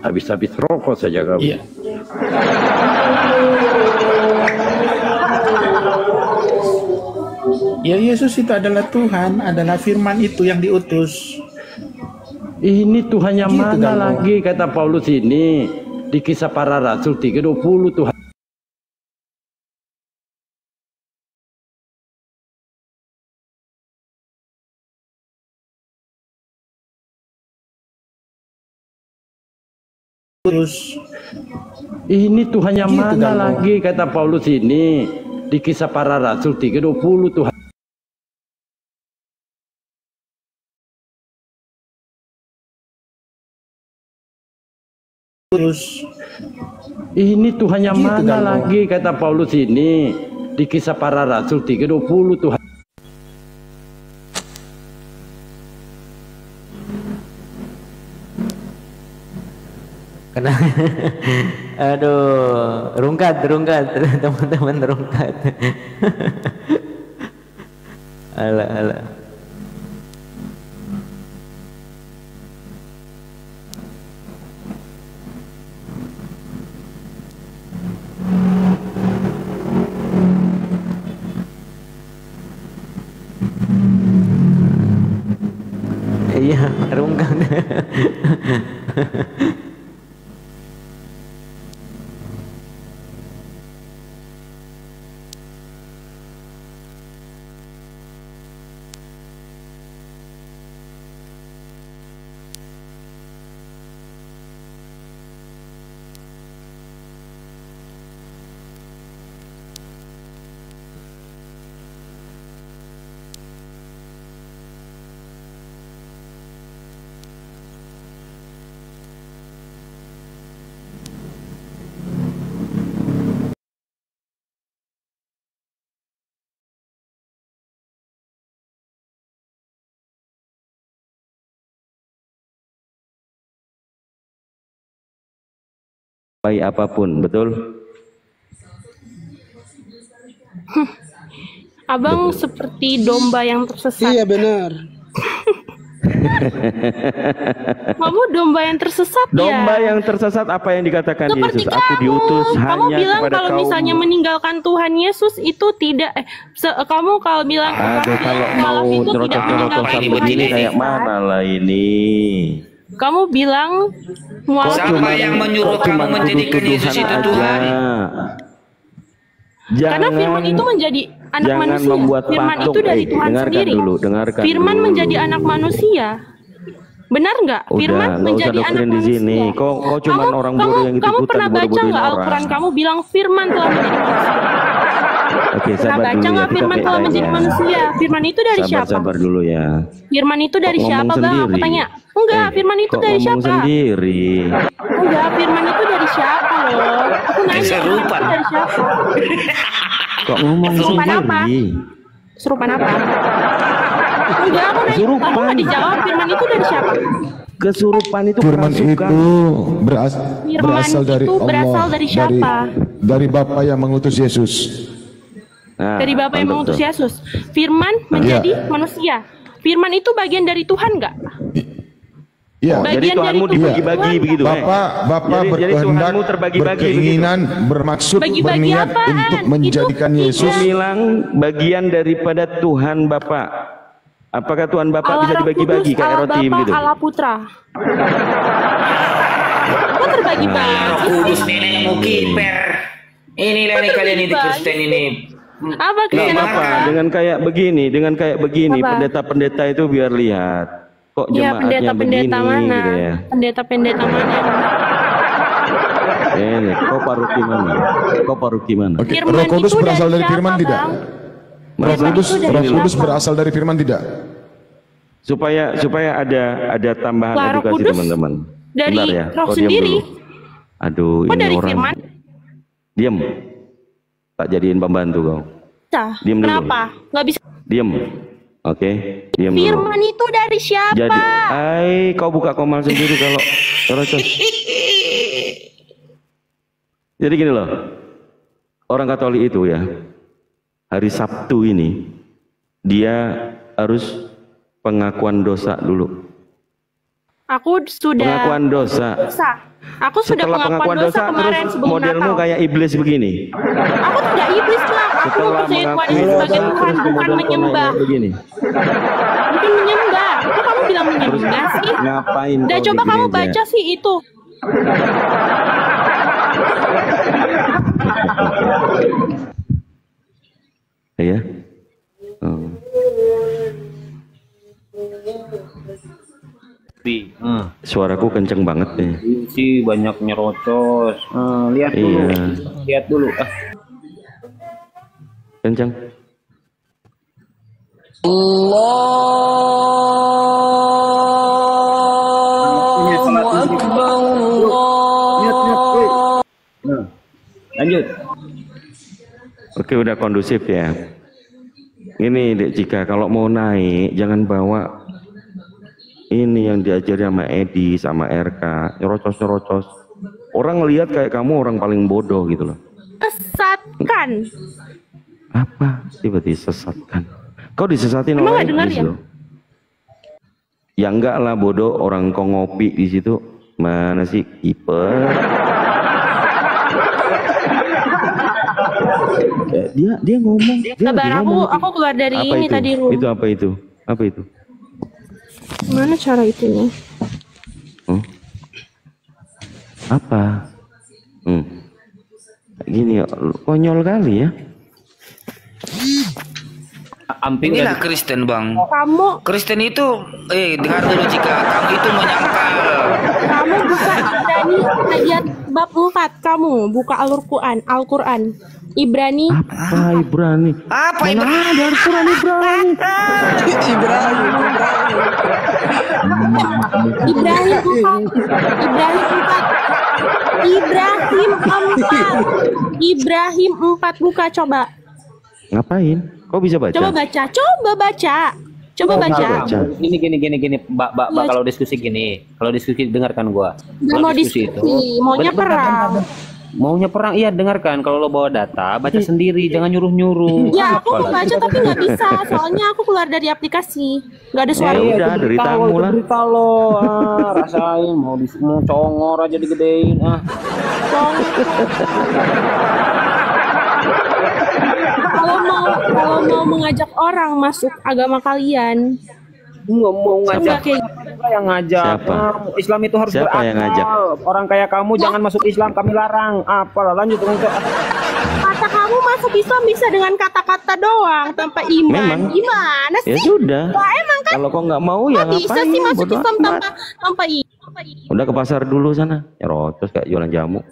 Habis-habis rokok saja kau. Iya. Ya Yesus itu adalah Tuhan, adalah firman itu yang diutus. Ini Tuhan yang Gitu, mana Dalbo. lagi kata Paulus ini di Kisah Para Rasul 3:20 Tuhan. Terus Ini Tuhan yang Gitu, mana Dalbo. lagi kata Paulus ini di Kisah Para Rasul 3:20 Tuhan. terus Ini Tuhan yang Gitu, mana Dalbo. lagi kata Paulus ini di Kisah Para Rasul 3:20 Tuhan. Kena. Aduh, rungkat teman-teman rungkat. Alah. Iya, rungkat. Baik apapun, betul? Abang seperti domba yang tersesat. Iya benar. Kamu domba yang tersesat ya? Domba yang tersesat apa yang dikatakan Seperti Yesus? Aku diutus kamu hanya bilang kepada kalau kaum. misalnya meninggalkan Tuhan Yesus itu tidak kamu kalau bilang Aduh, kalau mau itu tidak nyerocos-nyerocos meninggalkan satu Tuhan begini Yesus. kayak mana lah ini? Kamu bilang Siapa yang menyuruh kamu menjadikan Yesus itu Tuhan? Karena firman itu menjadi anak jangan manusia. membuat Firman patung. itu dari Tuhan Dengarkan sendiri. dulu, dengarkan Firman dulu. menjadi anak manusia. Benar nggak? Firman Udah, nggak usah menjadi anak doktrin di sini. manusia. Kok cuma orang bodoh yang Kamu ikut-ikutan pernah baca bodoh-bodohin nggak orang? Al-Quran? Kamu bilang Firman telah menjadi manusia. Oke, Pernah sabar baca dulu ya. nggak Kita Firman telah baik-baik menjadi ya. manusia? Firman itu dari siapa? Sabar dulu ya. Firman itu dari Kok siapa, ngomong Bang? Aku sendiri? tanya. Enggak, Firman itu Kok dari ngomong siapa? sendiri? Enggak, Firman itu dari siapa loh? Aku nanya, Firman itu dari siapa? Kok ngomong Kesurupan apa? sendiri? Kesurupan apa? Enggak, aku nanya. Kesurupan. Kamu nggak dijawab, Firman itu dari siapa? Kesurupan itu Firman itu Firman berasal dari itu Allah, berasal dari siapa? dari Bapa yang mengutus Yesus. Dari Bapa yang mengutus Yesus. Firman menjadi manusia. Firman itu bagian dari Tuhan nggak? Iya. Jadi Tuhanmu dibagi-bagi begitu. Bapak Jadi berkehendak, Tuhanmu terbagi-bagi berkeinginan, bermaksud, Bagi-bagi berniat apaan? untuk menjadikan Yesus. Aku bilang bagian daripada Tuhan Bapa. Apakah Tuhan Bapak bisa dibagi-bagi kayak Allah roti Bapa, gitu? Allah Putra. Kok terbagi-bagi? Kudus nenek mau kiper. Inilah nih kalian itu Kristen ini. Apa Nggak Kristen apa-apa, apa? dengan kayak begini, Apa? pendeta-pendeta itu biar lihat. Kok Ya, jemaatnya begini pendeta-pendeta mana? gitu ya. Pendeta-pendeta mana? Ini, kok paruki mana? Kok paruki mana? Oke, Firman Roh Kudus itu berasal dari dari Firman siapa, tidak? Bang? Roh Firman Kudus, itu dari Roh Kudus siapa? berasal dari Firman tidak? Supaya ada tambahan Wah, Roh edukasi Kudus teman-teman. dari Bentar ya, Roh kok diam sendiri. dulu. Aduh, Kok ini dari orang. Firman? Diam. Tak jadiin pembantu kau. Bisa. Diam dulu. Kenapa? Nggak bisa. Diam. Oke, diam dulu. Firman itu dari siapa? Jadi, kau buka komal sendiri kalau terus. Jadi gini loh, orang Katolik itu ya, hari Sabtu ini, dia harus pengakuan dosa dulu. Aku sudah Pengakuan dosa. Aku sudah Setelah pengakuan dosa, kemarin terus sebelum modelmu Natal. kayak iblis begini. Aku tidak iblis, Bang. Aku Setelah mempercayai Tuhan mengakui Yesus sebagai dosa, Tuhan, terus bukan kemudian kau menyembah. naik begini. Bukan menyembah. Kok kamu bilang menyembah sih? Ngapain Udah kau coba di kamu gereja? baca sih itu. Ya. Oh. Suaraku kenceng banget nih. sih banyak nyerocos. Lihat dulu. Iya. Lihat dulu. Kenceng. Lanjut. Oke, udah kondusif ya. Ini Dek Cika, kalau mau naik jangan bawa ini yang diajari sama Edi sama RK, nyerocos. Orang lihat kayak kamu orang paling bodoh gitu loh. Sesatkan. Apa? Tiba-tiba sesatkan. Kau disesatin Emang oleh nggak dengar iblis ya? loh. Ya enggak lah bodoh, orang kau ngopi di situ. Mana sih kiper? Dia ngomong. Dia Sabar, lagi ngomong. aku keluar dari Apa ini itu? tadi room. Itu apa itu? Apa itu? Mana cara itunya? Apa? Gini, konyol kali ya. Inilah Kristen, Bang. Kamu Kristen itu, dengar dulu jika kamu itu menyangkal. kamu buka Ibrani ayat bab 4. Kamu buka Al-Quran. Ibrani. Apa Ibrani? Apa Mana ada Al-Quran Ibrani? Ibrahim 4. Ibrahim 4 buka coba. Ngapain? Kok bisa baca? Coba baca. Coba baca. Gini, Mbak, kalau diskusi gini, kalau diskusi dengarkan gua. Nggak mau diskusi, maunya perang. Maunya perang, iya dengarkan. Kalau lo bawa data, baca sendiri, jangan nyuruh-nyuruh. Ya aku mau baca tapi nggak bisa, soalnya aku keluar dari aplikasi, nggak ada suara. Ya udah, deritamu lah. Derita lo, rasain mau congor aja digedein. Kalau mau mengajak orang masuk agama kalian, nggak mau ngajak kayak yang ngajak. Siapa? Islam itu harus Siapa yang ngajak? Orang kayak kamu jangan masuk Islam, kami larang. Apalah, lanjut untuk kata kamu masuk Islam bisa dengan kata-kata doang tanpa iman. Memang. Gimana sih? Ya sudah. Wah, emang kan? Kalau kau nggak mau ya Nggak bisa ngapain? sih masuk Bodo Islam amat. tanpa iman. Udah ke pasar dulu sana. Nyerocos kayak jualan jamu.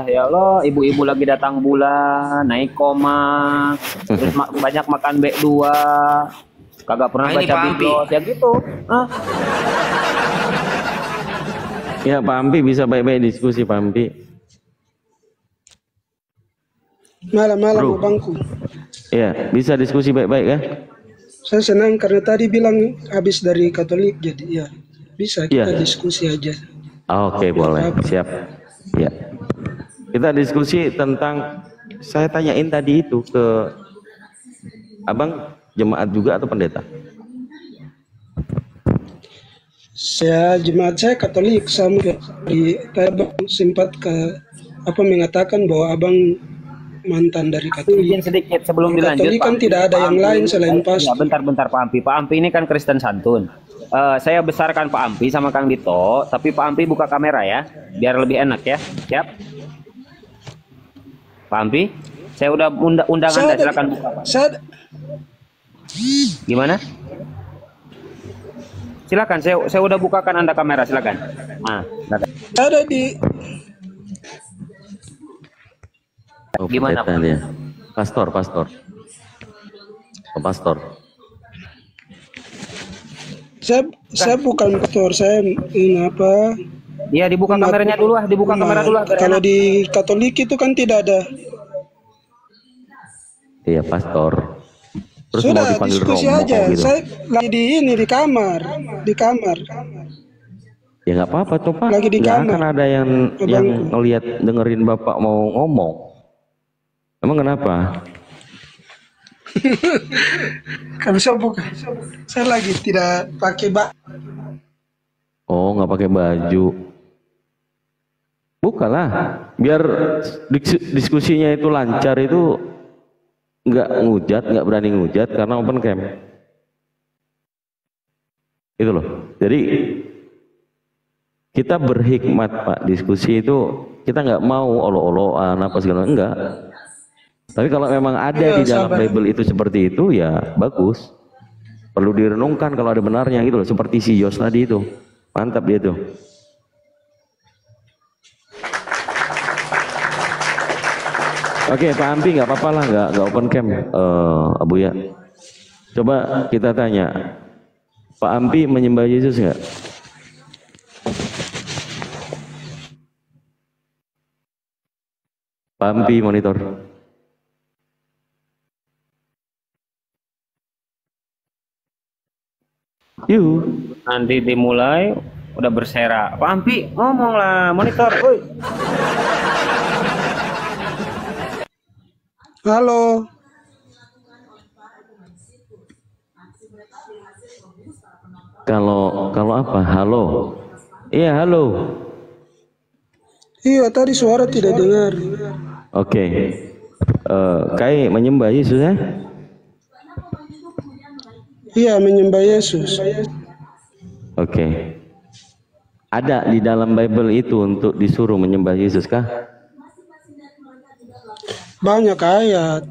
ya Allah, ibu-ibu lagi datang bulan, naik koma, terus banyak makan B2, kagak pernah baca biblot, ya gitu. Ya Pak Ampi bisa baik-baik diskusi Pak Ampi. Malam-malam bangku. Iya, bisa diskusi baik-baik ya. Saya senang karena tadi bilang habis dari Katolik, jadi ya bisa kita diskusi aja. Oke, boleh, siap. Ya, kita diskusi tentang, saya tanyain tadi itu ke abang, jemaat juga atau pendeta? Jemaat saya Katolik, sampai sempat mengatakan bahwa abang mantan dari Katolik. Izin sedikit sebelum dilanjut. Katolik kan tidak ada yang lain selain pas. Ya, bentar Pak Ampi. Pak Ampi ini kan Kristen santun. Saya besarkan Pak Ampi sama Kang Dito, tapi Pak Ampi buka kamera ya, biar lebih enak ya. Siap? Pak Ampi, saya udah undang Anda, silakan buka Pak. Gimana? Silakan, saya udah bukakan Anda kamera, silakan. Nah, ada di gimana Pak? Ya. Pastor. Saya bukan pastor, saya ini apa? Iya, dibuka kameranya dulu ah, dibuka kamera dulu. Kalau di Katolik itu kan tidak ada. Iya, pastor. Terus Sudah mau dipanggil diskusi Romo aja. gitu. Saya lagi di kamar. Ya nggak apa-apa tuh Pak. Lagi di Nggak kamar. akan ada yang ngelihat dengerin Bapak mau ngomong. Emang kenapa? Kalau saya bukan, saya lagi tidak pakai Oh, nggak pakai baju. Bukalah, biar diskusinya itu lancar, itu nggak ngujat, nggak berani ngujat karena open cam. Itu loh. Jadi kita berhikmat Pak, diskusi itu kita nggak mau olo-oloan apa segala, enggak. Tapi kalau memang ada di dalam Bible itu seperti itu, ya bagus. Perlu direnungkan kalau ada benarnya gitu loh. Seperti si Yos tadi itu, mantap dia tuh. Oke, Pak Ampi nggak apa-apa lah, nggak open cam, Abu ya. Coba kita tanya, Pak Ampi menyembah Yesus nggak? Pak Ampi monitor. Yuk. Nanti dimulai udah berserak. Pak Ampi ngomong lah, monitor. Woi. Halo. Kalau apa? Halo. Iya, halo. Iya, tadi suara tidak dengar. Oke. Kai menyembah Yesus ya? Iya, menyembah Yesus. Oke. Ada di dalam Bible itu untuk disuruh menyembah Yesus kah? Banyak ayat.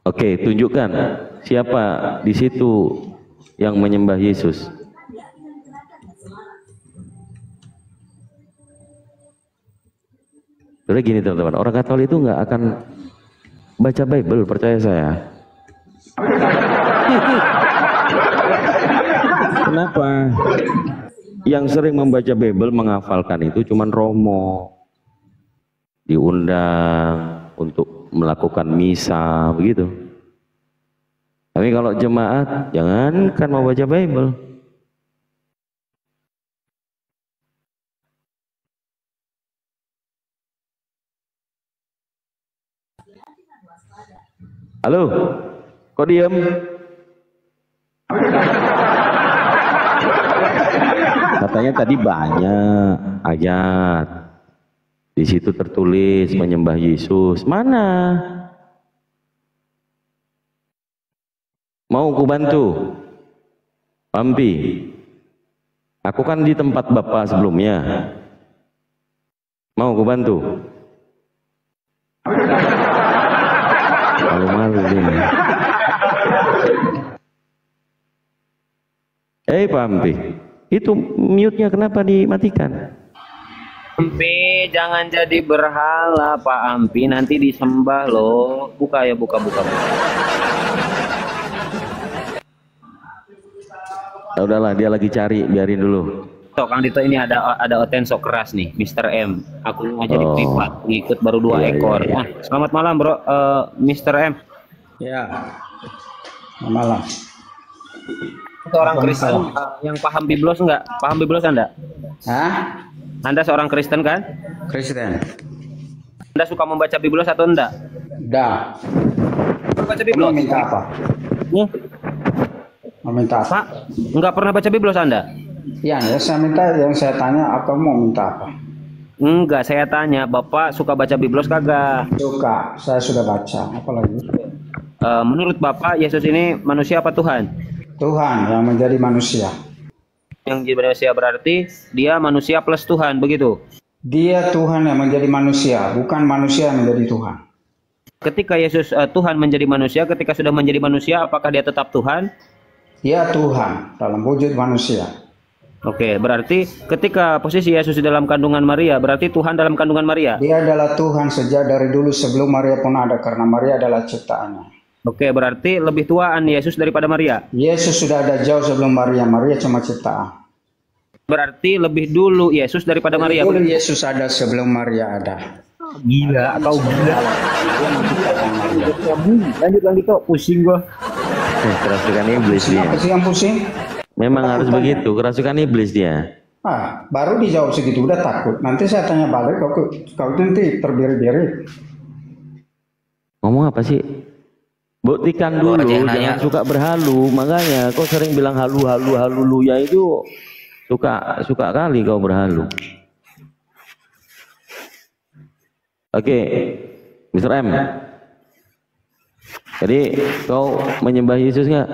Oke, tunjukkan siapa di situ yang menyembah Yesus. Jadi gini teman-teman, orang Katolik itu nggak akan baca Bible, percaya saya. Kenapa? Yang sering membaca Bible, menghafalkan itu cuman Romo, diundang untuk melakukan misa begitu. Tapi kalau jemaat, jangankan mau baca Bible. Halo, kok diem? Katanya tadi banyak ayat. Di situ tertulis menyembah Yesus. Mana? Mau ku bantu? Pampi. Aku kan di tempat Bapak sebelumnya. Mau ku bantu? Malu-malu nih. Pampi. Itu mute-nya kenapa dimatikan? Ampi, jangan jadi berhala Pak Ampi, nanti disembah loh. Buka ya, buka. Ya udahlah, dia lagi cari, biarin dulu. Tuh, Kang Dito ini ada otenso keras nih, Mr. M. Aku jadi privat, ngikut baru 2 ekor. Iya. Nah, selamat malam bro, Mr. M. Ya, selamat malam. Seorang Kristen yang paham Biblos enggak? Paham Biblos Anda? Hah? Anda seorang Kristen kan? Kristen. Anda suka membaca Biblos atau enggak? Enggak. Baca Biblos? Mau minta apa? Mau minta apa? Pak, enggak pernah baca Biblos Anda? Ya, saya minta, yang saya tanya apa mau minta apa? Enggak, saya tanya, Bapak suka baca Biblos kagak? Suka, saya sudah baca. Apalagi? Menurut Bapak, Yesus ini manusia apa Tuhan? Tuhan yang menjadi manusia. Yang jadi manusia berarti dia manusia plus Tuhan, begitu? Dia Tuhan yang menjadi manusia, bukan manusia yang menjadi Tuhan. Ketika Yesus Tuhan menjadi manusia, ketika sudah menjadi manusia, apakah dia tetap Tuhan? Dia Tuhan dalam wujud manusia. Oke, berarti ketika posisi Yesus di dalam kandungan Maria, berarti Tuhan dalam kandungan Maria? Dia adalah Tuhan sejak dari dulu sebelum Maria pun ada, karena Maria adalah ciptaannya. Oke, berarti lebih tuaan Yesus daripada Maria? Yesus sudah ada jauh sebelum Maria, Maria cuma ciptaan. Berarti lebih dulu Yesus daripada Maria? Dulu Yesus ada sebelum Maria ada. Gila, kau gila. Lanjut, pusing gua. Kerasukan iblis dia. Apa sih yang pusing? Memang harus begitu, kerasukan iblis dia. Baru dijawab segitu udah takut. Nanti saya tanya balik, kau nanti terbiri-biri. Ngomong apa sih? Buktikan dulu, jangan suka berhalu. Makanya kau sering bilang halu ya itu suka kali kau berhalu. Oke, Mr. M. Jadi kau menyembah Yesus nggak?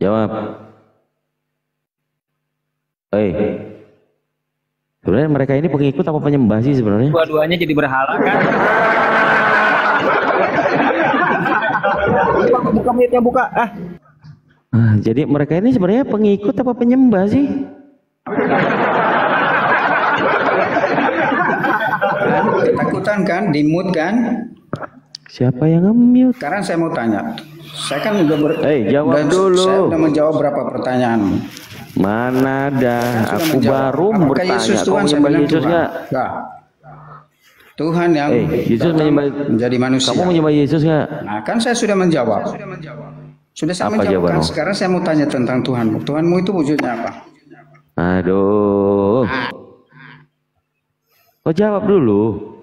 Jawab. Sebenarnya mereka ini pengikut apa penyembah sih sebenarnya? Dua-duanya jadi berhala kan? Buka mic-nya, buka. Jadi mereka ini sebenarnya pengikut apa penyembah sih? Ketakutan kan, di-mute kan? Siapa yang nge-mute? Sekarang saya mau tanya. Saya kan udah jawab dulu. Saya udah menjawab berapa pertanyaan. Mana ada? Aku baru bertanya. Yesus Kau Tuhan, menyembah Yesus nggak? Tuhan yang Yesus menjadi manusia. Kamu menyembah Yesus nggak? Nah, kan saya sudah menjawab. Sudah saya menjawab kan. Sekarang saya mau tanya tentang Tuhanmu. Tuhanmu itu wujudnya apa? Aduh. Kau jawab dulu.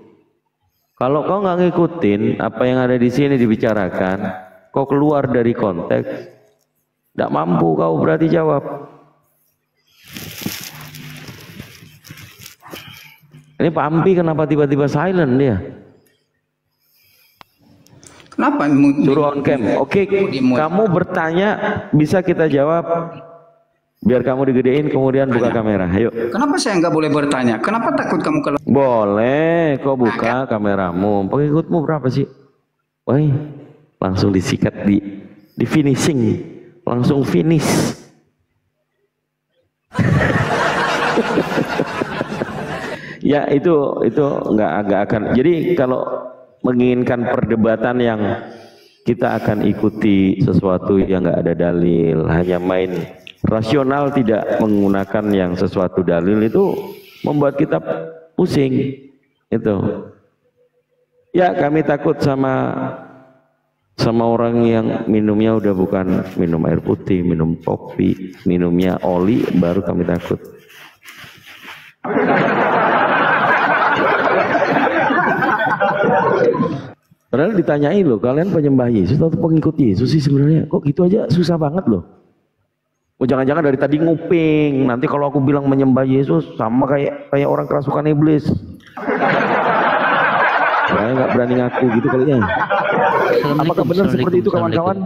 Kalau kau nggak ngikutin apa yang ada di sini dibicarakan, kau keluar dari konteks, tidak mampu kau berarti jawab. Ini Pak Ampi kenapa tiba-tiba silent dia? Kenapa? Suruh on cam. Oke, kamu bertanya bisa kita jawab. Biar kamu digedein kemudian buka kamera. Ayo. Kenapa saya nggak boleh bertanya? Kenapa takut kamu kalau? Boleh, kau buka kameramu. Pengikutmu berapa sih? Woi, langsung disikat di finishing, langsung finish. Ya itu nggak akan. Jadi kalau menginginkan perdebatan yang kita akan ikuti sesuatu yang nggak ada dalil, hanya main rasional, tidak menggunakan yang sesuatu dalil, itu membuat kita pusing. Itu. Ya kami takut sama orang yang minumnya udah bukan minum air putih, minum kopi, minumnya oli, baru kami takut. Padahal ditanyain loh, kalian penyembah Yesus atau pengikut Yesus sih sebenarnya? Kok gitu aja susah banget loh. Oh, jangan-jangan dari tadi nguping, nanti kalau aku bilang menyembah Yesus sama kayak orang kerasukan iblis. Saya nggak berani ngaku gitu kali ya. Apakah benar seperti itu kawan-kawan?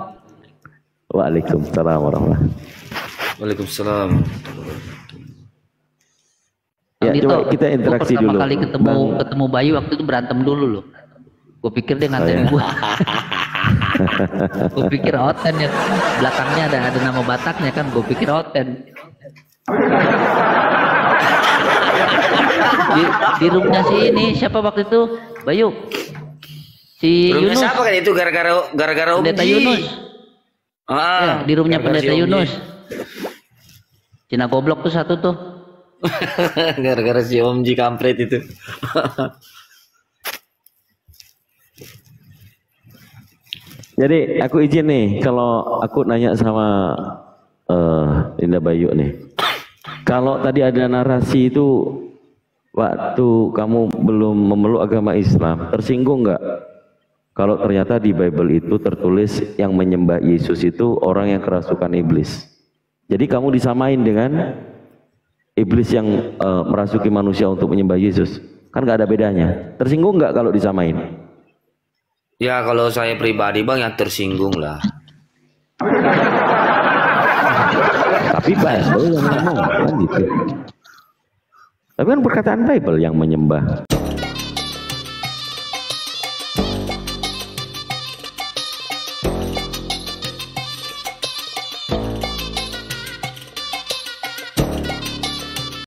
Waalaikumsalam warahmatullahi wabarakatuh. Waalaikumsalam. Ya, Dito, coba kita interaksi pertama dulu. kali ketemu Bayu waktu itu berantem dulu loh. Gue pikir dia ngatain gue. Gue pikir Oten ya. Belakangnya ada nama Bataknya kan. Gue pikir Oten. di rumahnya si ini siapa waktu itu? Bayu. Si Rumahnya Yunus. siapa kan itu gara-gara Pendeta Umji. Yunus. Ya, di rumahnya Pendeta Yunus. Cina goblok tuh satu tuh. Gara-gara si Omji kampret itu. Jadi aku izin nih, kalau aku nanya sama Linda Bayu nih. Kalau tadi ada narasi itu waktu kamu belum memeluk agama Islam, tersinggung nggak? Kalau ternyata di Bible itu tertulis yang menyembah Yesus itu orang yang kerasukan iblis. Jadi kamu disamain dengan iblis yang merasuki manusia untuk menyembah Yesus. Kan nggak ada bedanya. Tersinggung nggak kalau disamain? Ya kalau saya pribadi bang yang tersinggung lah. Tapi Bible yang ngomong kan gitu. Tapi kan perkataan Bible yang menyembah